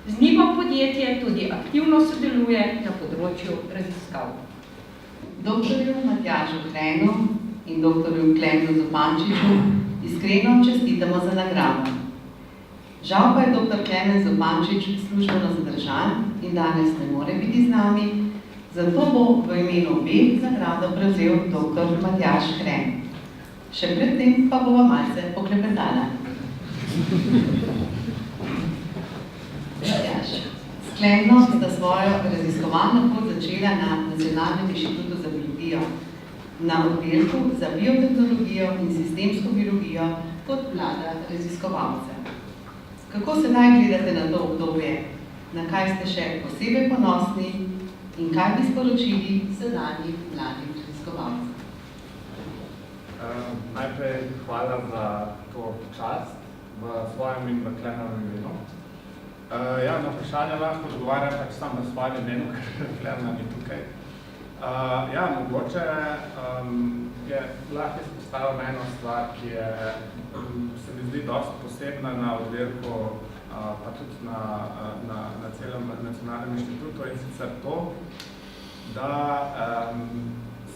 Z NIB-om podjetje tudi aktivno sodeluje na področju raziskav. Doktorju Matjažu Hrenu in doktorju Klemnu Zupančiču iskreno čestitamo za nagrado. Žal pa je dr. Klemen Zupančič službeno zadržan in danes ne more biti z nami, zato bo v imenu obeh nagrado prevzel dr. Matjaž Hren. Še predtem pa bova malce poklepetala. Matjaž, s Klemnom sta svojo raziskovalno pot začela na Nacionalnem inštitutu za biologijo, na oddelku za biotehnologijo in sistemsko biologijo kot mlada raziskovalca. Kako sedaj gledate na to obdobje? Na kaj ste še posebej ponosni in kaj bi sporočili sedanjim mladim raziskovalcem? Najprej hvala za to čast v svojem in v Klemnovem imenu. Na vprašanje lahko odgovarjam pač samo na svojem imenu, ker Klemna ni tukaj. Mogoče je lahko izpostavil eno stvar, ki se mi zdi dosti posebna na oddelku, pa tudi na celem Nacionalnem inštitutu, in sicer to, da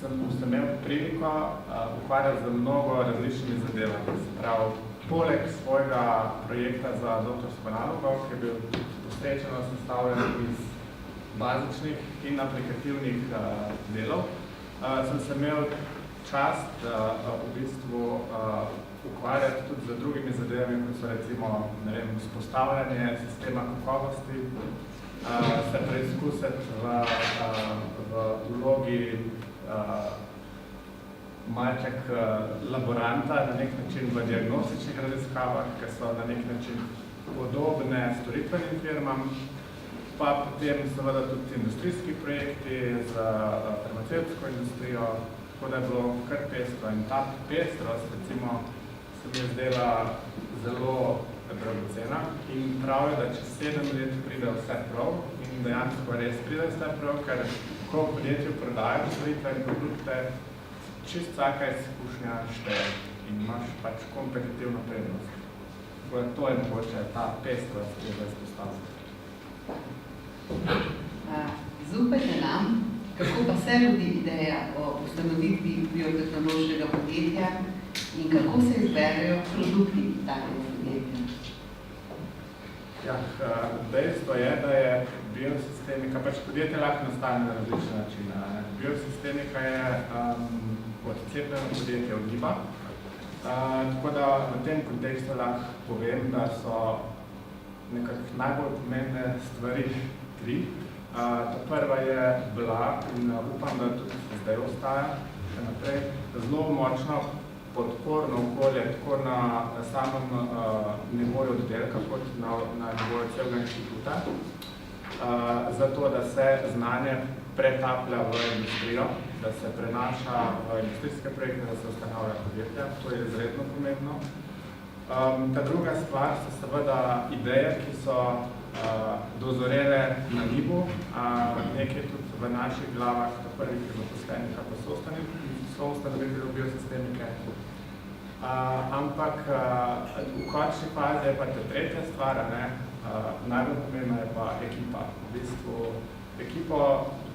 sem imel priliko ukvarjati z mnogo različnimi zadevami. Se pravi, poleg svojega projekta za doktorsko nalogo, ki je bil posrečeno sestavljen iz bazičnih in aplikativnih delov, sem se imel čast v bistvu ukvarjati tudi z drugimi zadevami, kot so recimo vzpostavljanje sistema kakovosti, se preizkusiti v vlogi malček laboranta na nek način v diagnostičnih raziskavah, ki so na nek način podobne storitvenim firmam, pa potem seveda tudi industrijski projekti z farmacevtsko industrijo, tako da je bilo kar pestro. In ta pestrost, recimo, se mi je zdela zelo dragocena in prav je, da čez 7 let pride vse prav in dejansko res pride vse prav, ker ko v podjetju prodajo storitve in produkte, čist vsaka izkušnja šteje in imaš pač kompetitivno prednost. Tako da to je mogoče ta pestrost, ki je zdaj izpostavljena. Zaupajte nam, kako pa se rodi ideja o ustanovitvi biotehnološkega podjetja in kako se izberejo produkti takega podjetja? Dejstvo je, da je Biosistemika, pač podjetje lahko nastane na različne načine. Biosistemika je odcepljeno podjetje od NIB-a, tako da v tem kontekstu lahko povem, da so nekako najbolj pomembne stvari 3. Prva je bila, in upam, da tudi zdaj ostaja še naprej, zelo močno podporno okolje, tako na samem nivoju oddelka, kot na nivoju celega inštituta, zato, da se znanje pretaplja v industrijo, da se prenaša v industrijske projekte, da se ustanavlja podjetja. To je izredno pomembno. Ta druga stvar so seveda ideje, ki so dozorele na NIB-u, nekaj tudi v naših glavah, to prvih zaposlenih, pa so ustanovitelji Biosistemike. Ampak v končni fazi je pa ta tretja stvar, najbolj pomembna je pa ekipa. V bistvu ekipo,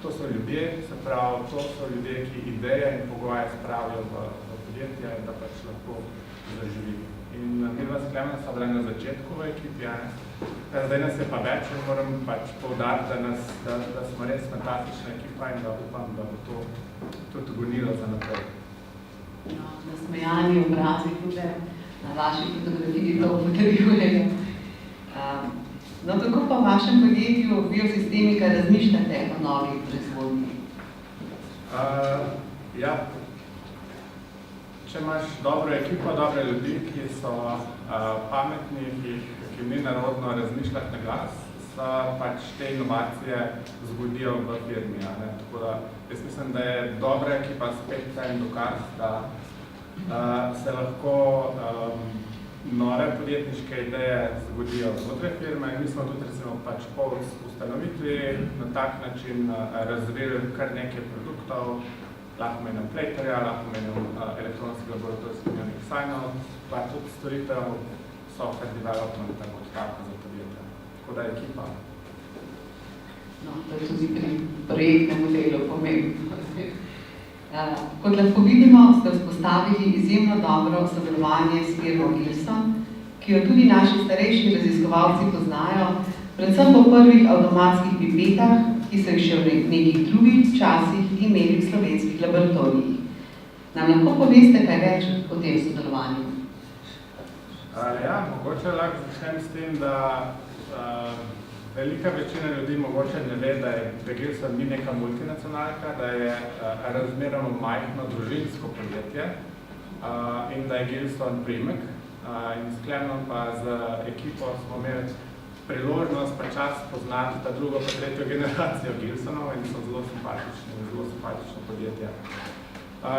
to so ljudje, se pravi, to so ljudje, ki ideje in pogoje spravijo v podjetje, da pač lahko zaživi. In midva s Klemnom sva bila na začetku v ekipi, zdaj nas je pa več in moram pač poudariti, da smo res fantastična ekipa in da upam, da bo to tudi gonilo za naprej. Nasmejani obrazi tudi na vaši fotografiji to potrjujejo. Kako pa v vašem podjetju Biosistemika razmišljate o novih proizvodnjih? če imaš dobro ekipo, dobre ljudi, ki so pametni, ki ni narodno razmišljati na glas, se pač te inovacije zgodijo v firmi. Tako da jaz mislim, da je dobra ekipa spet en dokaz, da se lahko nove podjetniške ideje zgodijo znotraj firme. Mi smo tudi recimo pač po ustanovitvi na tak način razvili kar nekaj produktov, lahko menim Playterja, lahko menim elektronski laboratorijski dnevnik Sign-out, pa tudi storitev software development kot tako za podjetje. Tako da ekipa. No, to je tudi pri projektnem modelu pomembno. Kot lahko vidimo, ste vzpostavili izjemno dobro sodelovanje s firmo Gilson, ki jo tudi naši starejši raziskovalci poznajo, predvsem po prvih avtomatskih pipetah, ki so jih še v nekih drugih časih imeli v slovenskih laboratorijih. Nam lahko poveste kaj več o tem sodelovanju? Ja, mogoče lahko začnem s tem, da velika večina ljudi mogoče ne ve, da je Gilson ni neka multinacionalka, da je razmeroma majhno družinsko podjetje in da je Gilson primek. In sklepno pa z ekipo smo imeli priložnost pa čas poznati ta drugo pa tretjo generacijo Gilsonov in so zelo simpatično podjetje.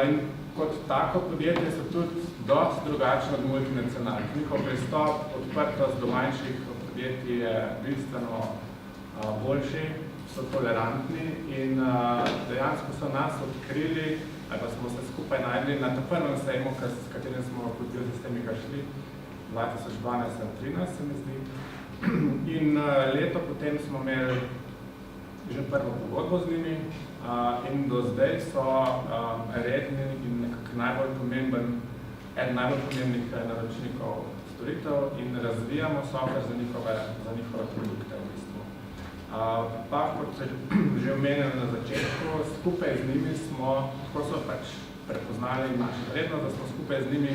In kot tako podjetje so tudi dosti drugačne od multinacionalk. Njihov pristop, odprtost do manjših podjetij je bistveno boljši, so tolerantni in dejansko so nas odkrili, ali pa smo se skupaj najdli na ta prvem sejmu, s katerim smo kot biosistemika šli, 2012-2013 se mi zdi. In leto potem smo imeli že prvo pogodbo z njimi in do zdaj so redni in nekako eden najbolj pomembnih naročnikov storitev in razvijamo software za njihove produkte v bistvu. Pa kot se že omenjali na začetku, skupaj z njimi smo, ko so pač prepoznali našo vrednost, da smo skupaj z njimi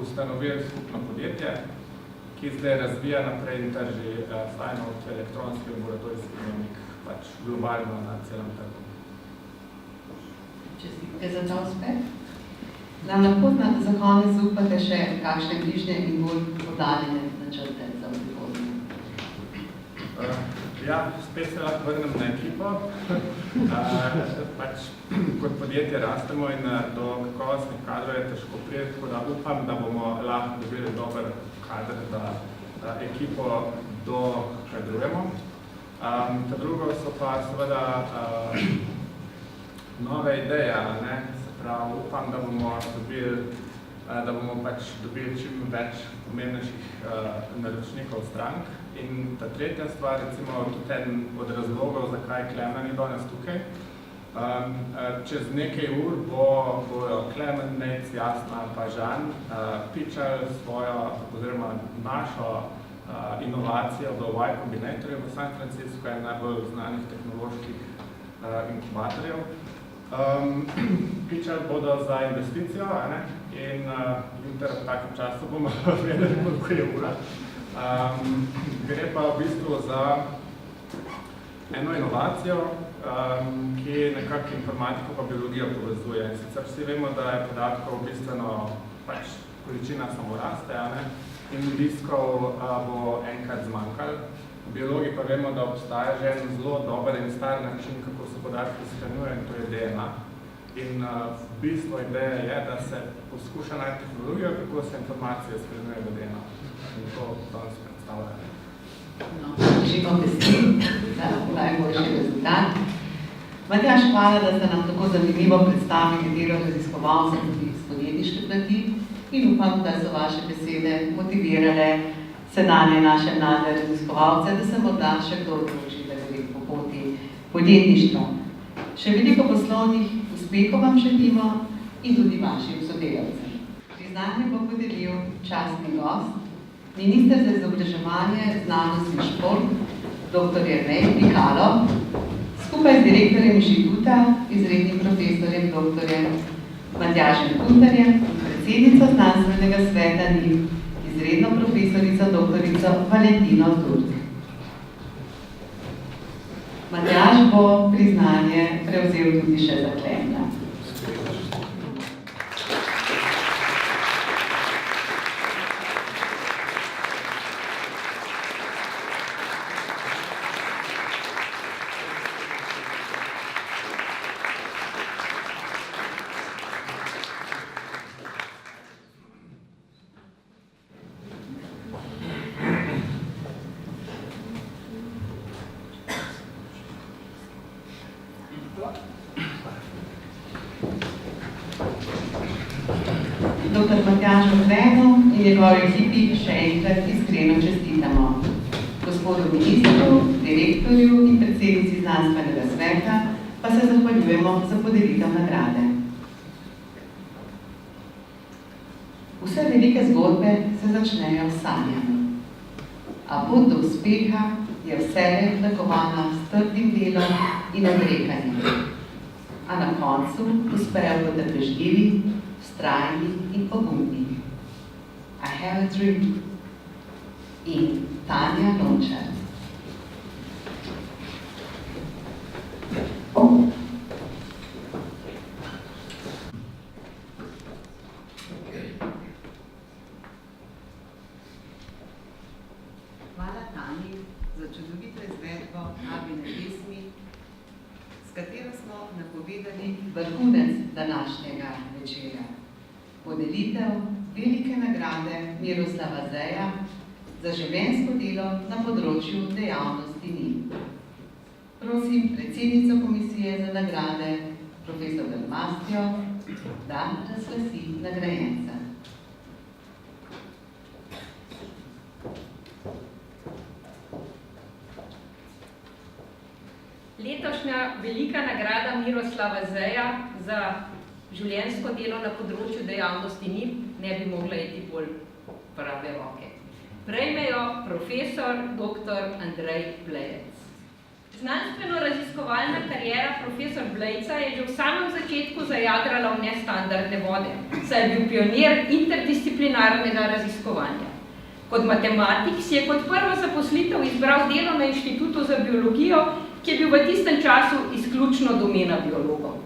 ustanovili skupno podjetje, ki zdaj razvija naprej in trži Sign-out elektronski laboratorijski dnevnik pač globalno na celem trgu. Čestitke za ta uspeh. Nam lahko za konec zaupate še kakšne bližnje in bolj oddaljene načrte za prihodnje? Ja, spet se lahko vrnem na ekipo. Pač kot podjetje rastemo in do kakovostnih kadrov je težko priti, tako da upam, da bomo lahko dobili dober kader, da ekipo dokadrujemo. Ta drugo so pa seveda nove ideje, se pravi, upam, da bomo pač dobili čim več pomembnejših naročnikov strank. In ta tretja stvar, recimo tudi eden od razlogov, zakaj Klemen ni danes tukaj. Čez nekaj ur bojo Klemen, Nec, Jasna pa Žan pičali svojo, oziroma našo inovacijo v Y Combinatorju v San Francisco, en najbolj znanih tehnoloških inkubatorjev. Pičali bodo za investicijo in jutri v takem času bomo vedeli, koliko je ura. Gre pa v bistvu za eno inovacijo, ki nekako informatiko pa biologijo povezuje. In sicer vsi vemo, da je podatkov bistveno pač količina samo raste, in diskov bo enkrat zmanjkalo. Biologi pa vemo, da obstaja že en zelo dober in star način, kako se podatki shranjujejo, in to je DNA. In v bistvu ideja je, da se poskuša najti tehnologijo, kako se informacije shranjujejo v DNA. In to danes predstavlja. No, držimo besed za najboljši rezultat. Matjaž, hvala, da ste nam tako zanimivo predstavili delo raziskovalcev tudi iz podjetniške plati in upam, da so vaše besede motivirale sedanje naše mlade raziskovalce, da se morda še kdo odloči, da gre po poti podjetništva. Še veliko poslovnih uspehov vam želimo in tudi vašim sodelavcem. Priznanje bo podelil častni gost, minister za izobraževanje, znanost in šport, dr. Jernej Pikalo, skupaj z direktorjem inštituta, izrednim profesorjem dr. Matjažem Kuntarjem in predsednico znanstvenega sveta NIF, izredno profesorico dr. Valentino Turk. Matjaž bo priznanje prevzel tudi še za Klemna. dr. Matjažu Hrenu in njegovi ekipi še enkrat iskreno čestitamo. Gospodu ministru, direktorju in predsednici znanstvenega sveta pa se zahvaljujemo za podelitev nagrade. Vse velike zgodbe se začnejo s sanjami, a pot do uspeha je vselej tlakovana s trdim delom in odrekanjem. A na koncu uspejo potrpežljivi, vztrajni in pogumni. I have a dream. In Tanja Lončar. Hvala Tanji za čudovito izvedbo Abine pesmi, s katero smo napovedali vrhunec današnjega večera. Podelitev velike nagrade Miroslava Zeja za življenjsko delo na področju dejavnosti NIM. Prosim predsednico komisije za nagrade, profesor Dalmastjo, da razglasi nagrajenca. Letošnja velika nagrada Miroslava Zeja za življenjsko delo na področju dejavnosti NIM ne bi mogla iti bolj prave roke. Prejmejo profesor dr. Andrej Blejec. Znanstveno-raziskovalna kariera profesor Blejca je že v samem začetku zajadrala v nestandardne vode, saj je bil pionir interdisciplinarnega raziskovanja. Kot matematik si je kot prvo zaposlitev izbral delo na Inštitutu za biologijo, ki je bil v tistem času izključno domena biologov.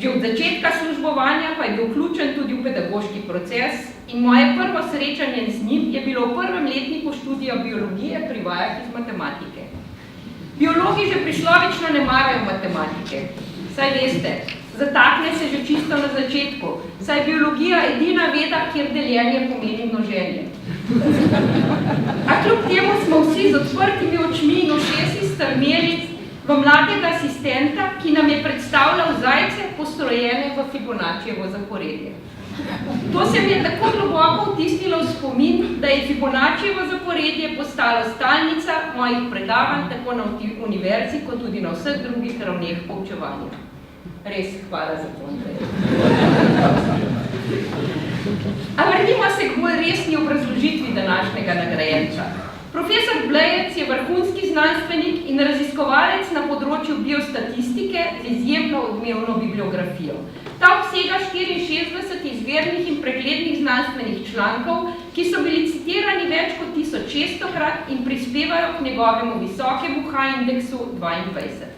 Že od začetka službovanja pa je bil vključen tudi v pedagoški proces in moje prvo srečanje z njim je bilo v prvem letniku študija biologije pri vajah iz matematike. Biologi že prišlovično ne marajo matematike. Saj veste, zatakne se že čisto na začetku, saj je biologija edina veda, kjer deljenje pomeni množenje. A kljub temu smo vsi z odprtimi očmi in ušesi strmeli v mladega asistenta, ki nam je predstavljal zajce, postrojene v Fibonaccijevo zaporedje. To se mi je tako globoko vtisnilo v spomin, da je Fibonaccijevo zaporedje postalo stalnica mojih predavanj tako na univerzi, kot tudi na vseh drugih ravneh poučevanja. Res, hvala za to. A vrnimo se k bolj resni obrazložitvi današnjega nagrajenca. Profesor Blejec je vrhunski znanstvenik in raziskovalec na področju biostatistike z izjemno odmevno bibliografijo. Ta obsega 64 izvirnih in preglednih znanstvenih člankov, ki so bili citirani več kot 1600-krat in prispevajo k njegovemu visokemu H-indeksu 22.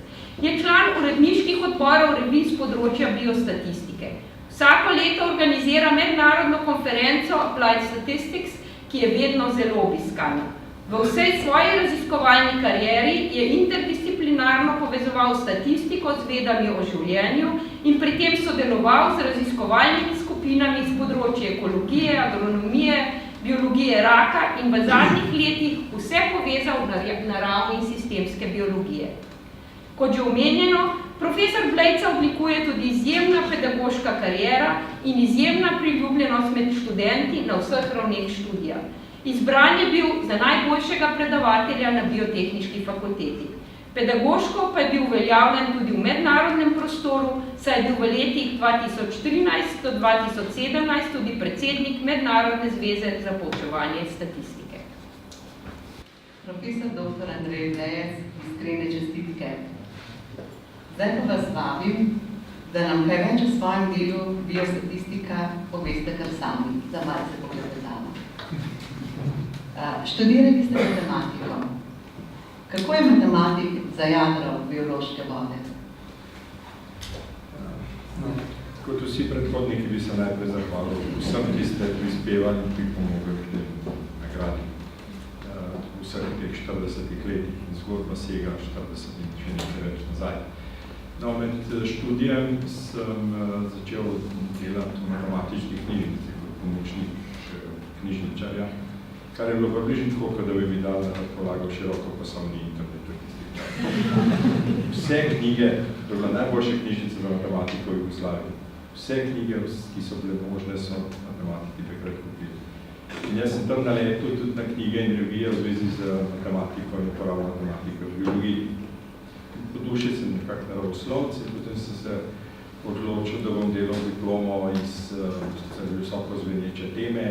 Je član uredniških odborov revij z področja biostatistike. Vsako leto organizira mednarodno konferenco Applied Statistics, ki je vedno zelo obiskana. V vsej svoji raziskovalni karieri je interdisciplinarno povezoval statistiko z vedami o življenju in pri tem sodeloval z raziskovalnimi skupinami z področja ekologije, agronomije, biologije raka in v zadnjih letih vse povezal na ravni sistemske biologije. Kot že omenjeno, profesor Blejca oblikuje tudi izjemna pedagoška kariera in izjemna priljubljenost med študenti na vseh ravneh študija. Izbran je bil za najboljšega predavatelja na biotehniški fakulteti. Pedagoško pa je bil uveljavljen tudi v mednarodnem prostoru, saj je bil v letih 2013 do 2017 tudi predsednik Mednarodne zveze za poučevanje statistike. Profesor dr. Andrej Blejec, iskrene čestitke. Zdaj pa vas vabim, da nam kaj več o svojem delu biostatistika poveste kar sami, za malce poklepetamo. Študirali ste matematiko. Kako je matematik zajadral biološke vode? Kot vsi predhodniki bi se najprej zahvalil vsem, ki ste prispevali in pripomogli k nagradi vseh teh 40 letih in zgodba sega 40 in še nekaj več nazaj. No, med študijem sem začel delati v matematični knjižnici kot pomočnik knjižničarja, kar je bilo približno tako, kot da bi mi dal na razpolago širokopasovni internet v tistih časih. Vse knjige, to je bila najboljša knjižnica za matematiko v Jugoslaviji, Vse knjige, ki so bile možne, so matematiki takrat kupili. In jaz sem tam naletel tudi na knjige in revije v zvezi z matematiko in uporabo matematike v biologiji. Po duši sem nekako naravoslovec in potem sem se odločil, da bom delal diplomo iz visoko zveneče teme,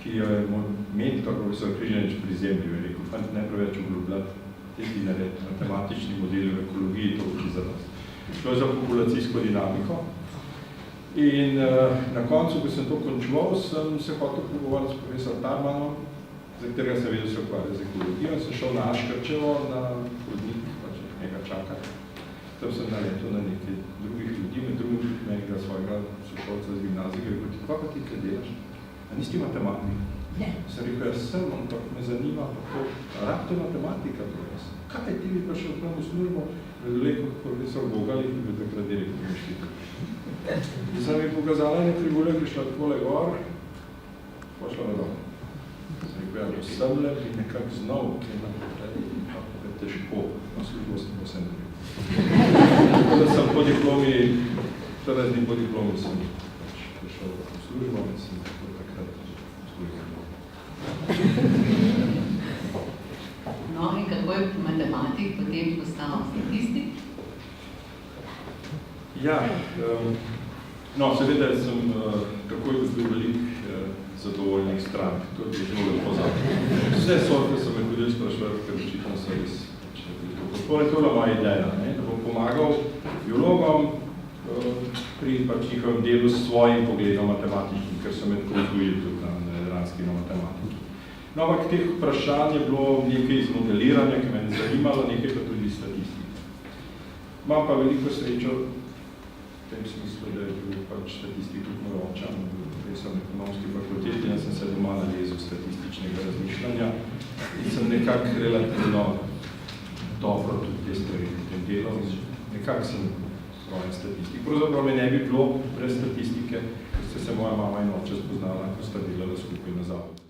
ki jo je moj mentor, profesor Križanič, prizemljil. Je rekel, fant, ne preveč obljubljati, te ti narediti matematični modeli v ekologiji, to uči za nas. Šlo je za populacijsko dinamiko. In na koncu, ko sem to končal, sem se hotel pogovarjati s profesor Tarmanom, za katerega sem vedel, se ukvarja z ekologijo. Sem šel na Aškrčevo, na hodnik, pač nekaj čaka. Tam sem naletel na nekaj drugih ljudi, med drugim menega svojega sošolca z gimnazije, rekel, ti, kako ti tle delaš? A nisi ti matematik? Ne. Sem rekel, jaz sem, ampak me zanima, kako rabite matematika, profesor. Kaj ti bi prišel tam v službo? Veliko profesor Bogali, ki bi takrat direktor inštituta. Sem mi pokazala ene tribune, ki šla takole gor, pošla na dom. Sem rekel, ja, posemle bi nekako znal, ki je naprej, kako je težko, na službo sem posem dobil. Tako da sem po diplomi, 14 dni po diplomi sem prišel v službo in sem takrat služil. No, in kako je matematik potem postal statistik? Ja, no, seveda sem takoj dobil veliko zadovoljnih strank, to je zelo lepo zakon. Vse sorte so me hodili sprašvati, ker očitno so res podpore. To je bila moja ideja, da bom pomagal biologom pri pač njihovem delu s svojim pogledom matematičnim, ker so me tako vzgojili tudi na jadranski na matematiki. No, ampak teh vprašanj je bilo nekaj iz modeliranja, ki me je zanimalo, nekaj pa tudi statistike. Imam pa veliko srečo v tem smislu, da je bil pač statistik tudi moj očan, profesor na ekonomski fakulteti, in sem se doma nalezel statističnega razmišljanja in sem nekako relativno dobro tudi te stvari v tem delu in nekako sem svojen statistik. Pravzaprav me ne bi bilo brez statistike, ker ste se moja mama in oče spoznala, ko sta delala skupaj na zavodu.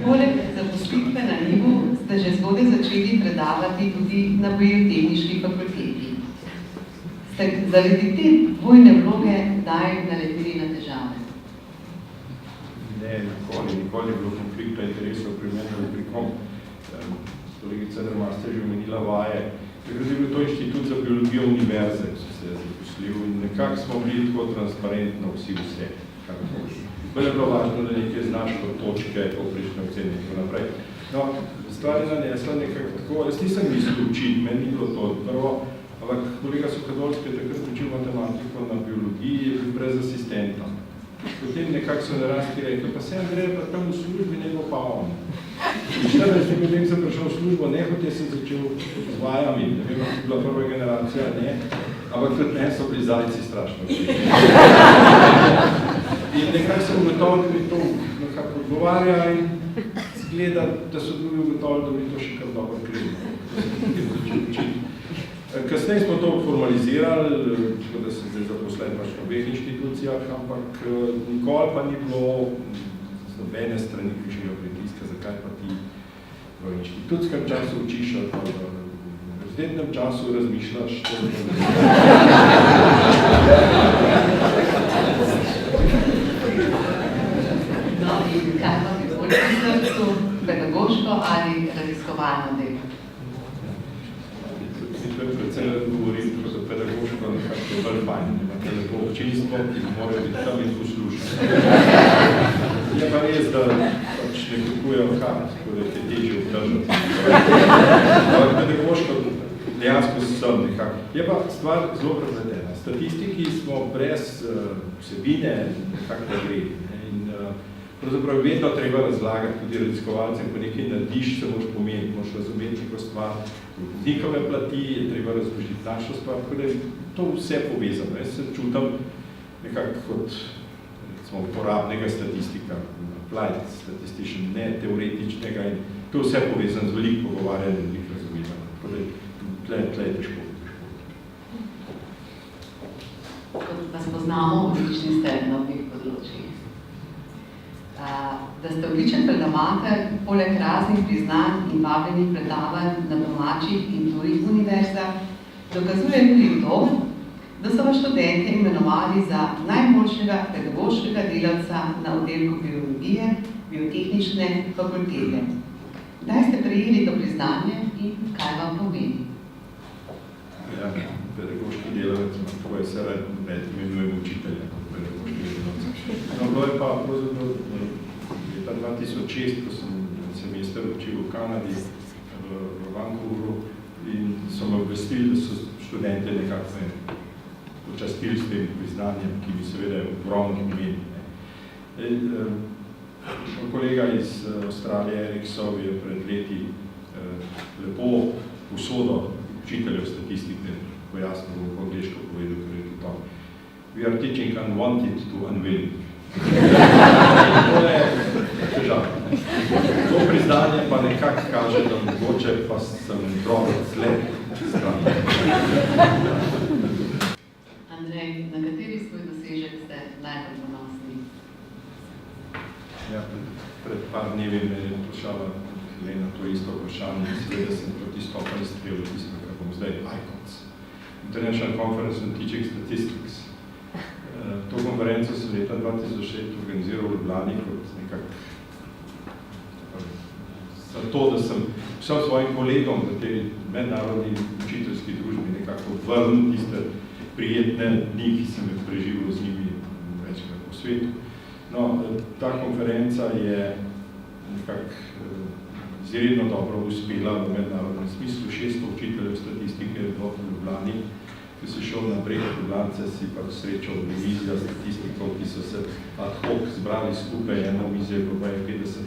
Poleg zaposlitve na NIV-u ste že zgodaj začeli predavati tudi na biotehniški fakulteti. Ste zaradi te dvojne vloge kdaj naleteli na težave? Ne, nikoli je bilo konflikta interesov pri meni ali pri kom. Kolegica Drmar ste že omenila vaje. Takrat je bil to inštitut za biologijo univerze, ko so se zaposlil in nekako smo bili tako transparentno vse. Bolj je bilo važno, da nekaj znaš kot točke, povprečne ocene in tako naprej. No, stvar je nanesla nekako tako, jaz nisem mislil učiti, meni ni bilo to prvo, ampak kolega Suhadolski je takrat učil matematiko na biologiji, je bil brez asistenta. Potem nekako so naranski rekli, pa se Andrej pa tam v službi ne bo pa on. 14 potem sem prišel v službo, nehote sem začel z vajami, ne vem, kako bila prva generacija, ne, ampak tudi ne so bili zajci strašno. In nekako sem ugotovil, da mi to nekako odgovarja in zgleda, da so drugi ugotovili, da mi to še kar dobro krivo. Kasneje smo to formalizirali, tako da sem zdaj zaposlen pač v obeh inštitucijah, ampak nikoli pa ni bilo z nobene strani kakšnega pritiska, zakaj pa ti v inštitutskem času učiš ali pa v univerzitetnem času razmišljaš. No, in kaj pa bi bolj v srcu, pedagoško ali raziskovalno delo? Predvsem govorim, ko so pedagoško nekako bolj fajn, imate lepo občinstvo, ki mora biti tam in poslušati. Je pa res, da pač ne kupujejo kart, tako da te težje obdržati. Ampak pedagoško dejansko sem nekako. Je pa stvar zelo prepletena. Statistiki smo brez vsebine nekako da gre. Pravzaprav vedno treba razlagati tudi raziskovalcem, ko nekaj narediš, se moraš pomeniti, moraš razumeti neko stvar. Z njihove plati je treba razložiti našo stvar, tako da je to vse povezano. Jaz se čutam nekako kot uporabnega statistika, applied statistician, ne teoretičnega in to vse povezano z veliko pogovarjanja in veliko razumevanja. Tako da tle je težko. Kot vas poznamo, odlični ste na obeh področjih. predsedujoči. Da ste odličen predavatelj, poleg raznih priznanj in vabljenih predavanj na domačih in tujih univerzah, dokazuje tudi to, da so vas študente imenovali za najboljšega pedagoškega delavca na oddelku biologije Biotehnične fakultete. Kdaj ste prejeli to priznanje in kaj vam pomeni? Ja, pedagoški delavec, tako je se imenujem učitelja kot pedagoški delavec. No, bilo je pa pravzaprav leta 2006, ko sem semester učil v Kanadi, v Vancouveru, in so me obvestili, da so študente nekako počastili s tem priznanjem, ki mi seveda je ogromno pomeni. Kolega iz Avstralije, Erik Sov, je pred leti lepo usodo učiteljev statistike pojasnil, v angliško povedal, ker je to. We are teaching unwanted to unwilling. To je težav. To priznanje pa nekako kaže, da mogoče pa sem drobec sled strani. Andrej, na kateri svoj dosežek ste najbolj ponosni? Ja, pred par dnevi me je vprašala Lena to isto vprašanje, seveda sem proti stopali strel tisto, kar bom zdaj ICONS. International Conference on Teaching Statistics. To konferenco sem leta 2006 organiziral v Ljubljani kot nekako zato, da sem vsem svojim kolegom v tej mednarodni učiteljski družbi nekako vrnil tiste prijetne dni, ki sem jih preživel z njimi večkrat po svetu. No, ta konferenca je nekako izredno dobro uspela v mednarodnem smislu. 600 učiteljev statistike je bilo v Ljubljani, ki so šel na breg Ljubljance, si pa srečal divizija statistikov, ki so se ad hoc zbrali skupaj, eno vizijo, pa je 50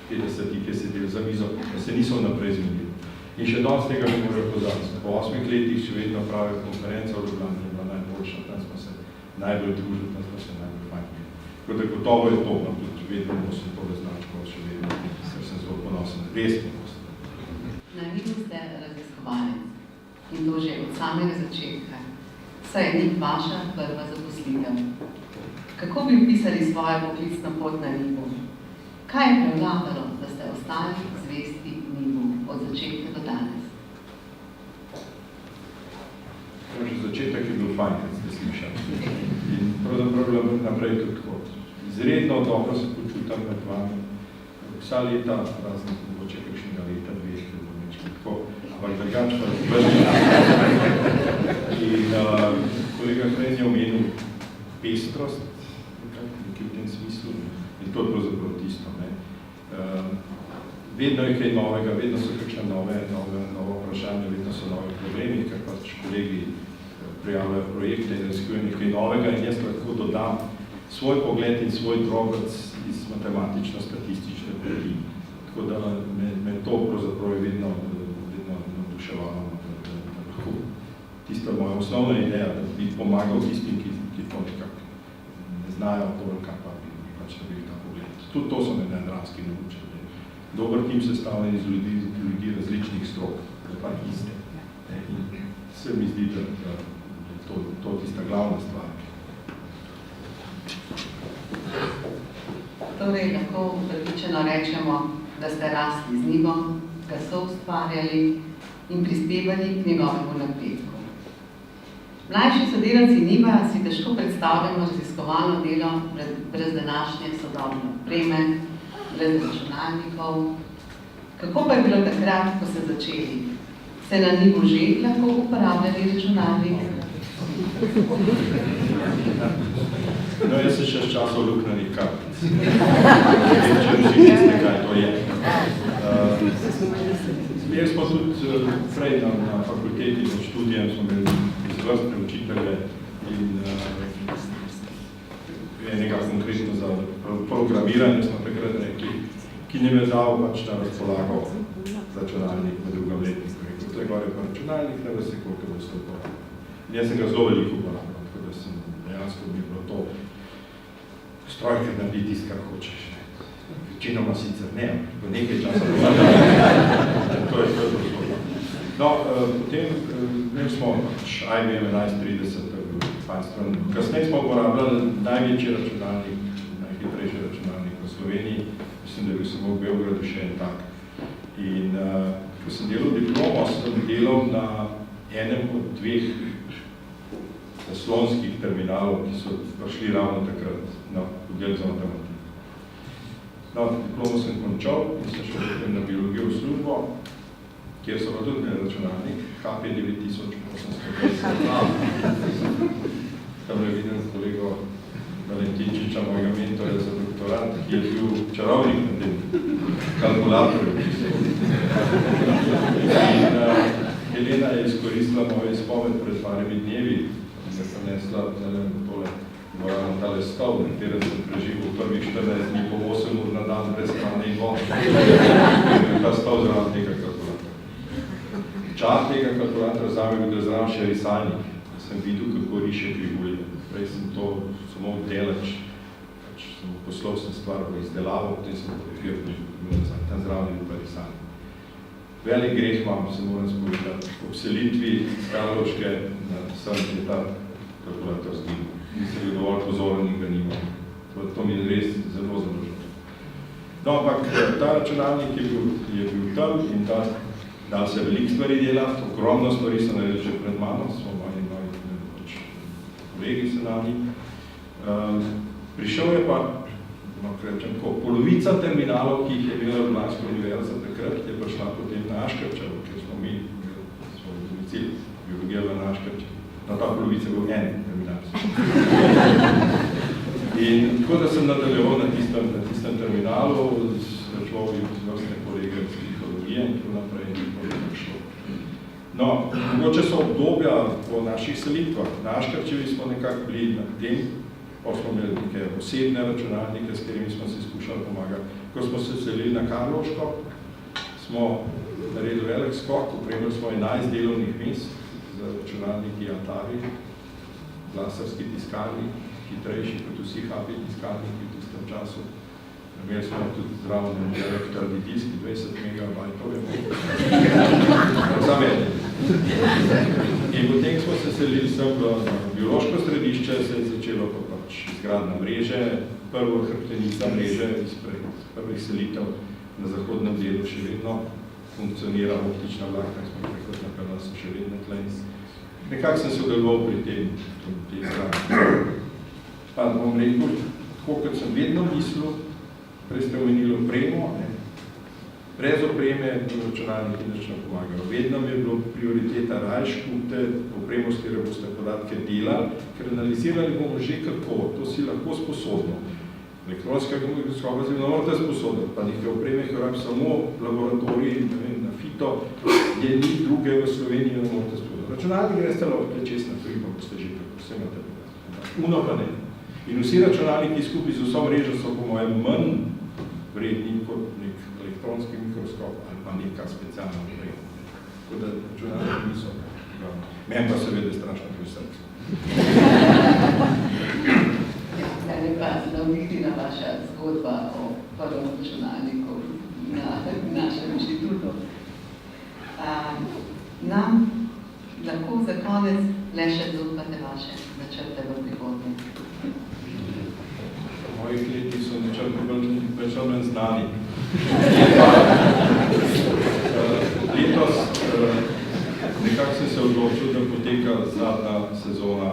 ki je sedel za mizo, da se niso naprej zmenili. In še danes tega ne morajo pozabiti. Po 8 letih še vedno pravijo konferenca v Ljubljani, je bila najboljša, tam smo se najbolj družili, tam smo se najbolj fajn imeli. Tako da gotovo je to, no, tudi vedno nosim to značko, še vedno, ker sem zelo ponosen, res ponosen. Na vidu ste raziskovalec in to že od samega začetka. Saj je NIB vaša prva zaposlitev. Kako bi opisali svojo poklicno pot na NIB-u? Kaj je prevladalo, da ste ostali zvesti NIB-u od začetka do danes? Že začetek je bil fajn, kad ste slišali. In pravzaprav bilo naprej tudi tako. Izredno dobro se počutam med vami. Vsa leta, razne mogoče kakšnega leta, 2 let, tako, ampak drugač pa in kolega Hren je omenil pestrost, nekaj v tem smislu, in to je pravzaprav tisto. Ne. Vedno je kaj novega, vedno so kakšne nove vprašanja, vedno so novi problemi, ker pač kolegi prijavljajo projekte in razkujo nekaj novega in jaz lahko dodam svoj pogled in svoj drobec iz matematično-statistične plati. Tako da me to pravzaprav je vedno navduševalo. Tista moja osnovna ideja, da bi pomagal tistim, ki to nekako ne znajo toliko, pa bi pač nabil ta pogled. Tudi to so me najdraski naučili. Dober tim sestavljen iz ljudi različnih strok, da pa iste. In se mi zdi, da to tista glavna stvar. Torej, lahko upravičeno rečemo, da ste rasli z NIB-om, ga so ustvarjali in prispevali k njegovemu napredku. Mlajši sodelavci NIB-a si težko predstavljamo raziskovalno delo brez današnje sodobne opreme, brez računalnikov. Kako pa je bilo takrat, ko ste začeli? Ste na NIB-u že lahko uporabljali računalnik? No, jaz se še s časov luknjenih kartic. Če vsi veste, kaj to je. Jaz pa tudi prej na fakulteti med študijem smo imeli izvrstne učitelje in enega konkretno za programiranje smo takrat rekli, ki nam je dal pač na razpolago računalnik v drugem letniku. Tukaj gor je pa računalnik, ne vse koliko bo ste uporabljali. Jaz sem ga zelo veliko uporabljal, tako da sem dejansko bi bilo to stroj, ker naredi tisto, kar hočeš. Večinoma sicer ne, po nekaj časa to je to zelo. No, potem smo IBM 1130 fajn. Kasneje smo uporabljali največji računalnik, najhitrejši računalnik v Sloveniji, mislim, da je bil samo v Beogradu še en tak. In ko sem delal diplomo, sem delal na enem od 2 zaslonskih terminalov, ki so prišli ravno takrat na oddelek za matematiko. No, diplomo sem končal in sem šel potem na biologijo v službo, kjer so pa tudi imeli računalnik HP 9850. Tam je vidim s kolego Valentinčiča, mojega mentorja za doktorat, ki je bil čarovnik na tem kalkulatorju. In Helena je izkoristila mojo izpoved pred parimi dnevi, in je prinesla tole dvorano tale stol, na katerem sem preživel prvih 14 dni po 8 ur na dan brez hrane in vode. Ta stol zraven tega kalkulatorja. Čar tega kalkulatorja zame bil, da zraven še risalnik. Sem videl, kako riše krivulje. Prej sem to samo delač, sem poslal sem stvar v izdelavo, potem sem papir nazaj. Tam zraven je bil pa risalnik. Velik greh imam, se moram spovedati. Ob selitvi iz Karlovške sem je ta kalkulator zginil. Nisem bil dovolj pozoren in ga nimam. To mi je res zelo žal. No, ampak ta računalnik je bil tam in da se veliko stvari dela, ogromno stvari so naredili že pred mano, smo moji kolegi se nami. Prišel je pa, polovica terminalov, ki jih je imela Ljubljanska univerza takrat, je prišla potem na Aškrčevo, ker smo mi, smo domicili, biologija na Aškrčevo. No, ta polovica je bil en terminal. In tako da sem nadaljeval na tistem terminalu, srečoval vrstne kolege iz psihologije in tako naprej in tako šlo. No, mogoče so obdobja po naših selitvah. Na Aškrčevi smo nekako bili na tem, pa smo imeli neke osebne računalnike, s katerimi smo se skušali pomagati. Ko smo se selili na Karlovško, smo naredili velik skok, opremili smo 11 delovnih mest za računalniki Atari, laserski tiskalnik, hitrejši kot vsi HP tiskalniki v tistem času. Imeli smo tudi zraven velik trdi disk, 20 megabajtov je mogel. Sam eden. In potem smo se selili sem v biološko središče, se je začelo pa pač izgradna mreže, prvo hrbtenica mreže izpred prvih selitev na zahodnem delu še vedno funkcionira optična vlakna, smo prekrat napeljali, so še vedno tle. Nekako sem sodeloval pri tem zgrani. Pa bom rekel, tako kot sem vedno mislil, prej ste omenili opremo, brez opreme računalniki nič ne pomagajo. Vedno mi je bilo prioriteta rajš kupite opremo, s katero boste podatke delali, ker analizirali bomo že kako, to si lahko sposobno. Elektronska mikroskopa si ne morate sposobiti, pa nekaj opreme, ki rabi samo laboratoriji, ne vem, na fito, je ni druge v Sloveniji, ne morate sposobiti. Računalnik greste lahko čez na krivo, ko ste že kako, vse imate podatke. Uno pa ne. In vsi računalniki skupaj z vso mrežo so po mojem manj vredni kot nek elektronski mikroskop ali pa neka specialna oprema. Tako da računalniki niso. Meni pa seveda strašno pri srcu. Zdaj je pa navdihnila vaša zgodba o prvem računalniku na našem inštitutu. Nam lahko za konec le še zaupate vaše načrte v prihodnje. V mojih letih so načrti več ali manj znani. Letos nekako sem se odločil, da poteka zadnja sezona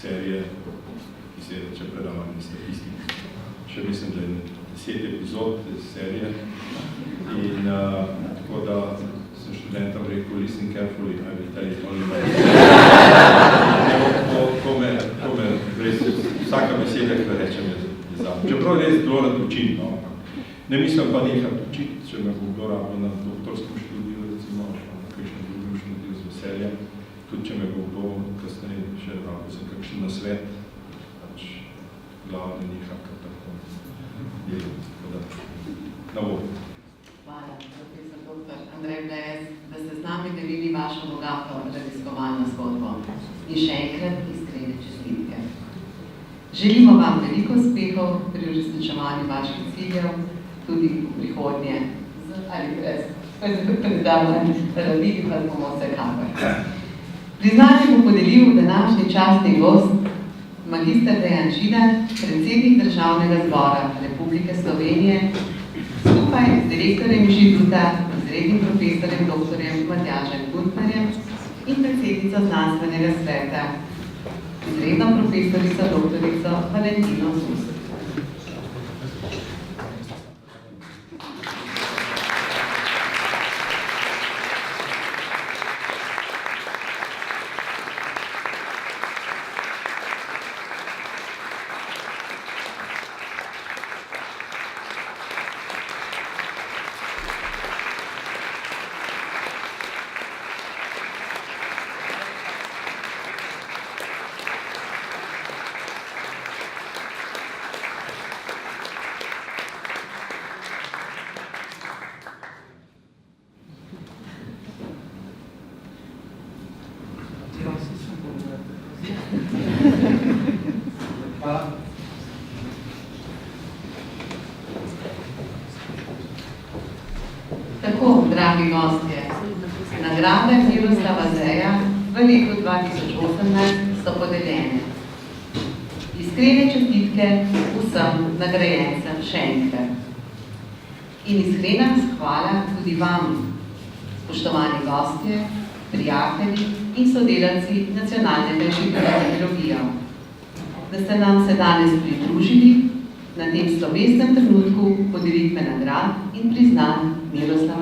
serije, ki se reče predavanje statistike. Še mislim, da je 10 epizod te serije. In tako da sem študentom rekel, listen carefully, I will tell you only my to me res, vsaka beseda, ki rečem, je zadnja. Čeprav res zelo rad učim, no. Ne mislim pa nekaj učiti, če me bo kdo rabil na doktorskem študiju, recimo, na kakšnem drugem študiju z veseljem, tudi če me bo kdo kasneje še rabil za kakšen nasvet, pač glavno neha, kar tako delim, tako da na voljo. Hvala, profesor dr. Andrej Blejec, da ste z nami delili vašo bogato raziskovalno zgodbo. In še enkrat iskrene čestitke. Želimo vam veliko uspehov pri uresničevanju vaših ciljev, tudi v prihodnje, ali brez predavanj, radili pa bomo vsekakor. Priznanje bo podelil današnji častni gost, magister Dejan Židan, predsednik Državnega zbora Republike Slovenije, skupaj z direktorjem inštituta, izrednim profesorjem dr. Matjažem Kuntnerjem in predsednica znanstvenega sveta, izredna profesorica dr. Valentino Sus. Tako, dragi gostje, nagrade Miroslava Zeja v letu 2018 so podeljene. Iskrene čestitke vsem nagrajencem še enkrat. In iskrena hvala tudi vam, spoštovani gostje, prijatelji in sodelavci Nacionalnega inštituta za biologijo, da ste nam se danes pridružili na tem slovesnem trenutku podelitve nagrad in priznanj Miroslava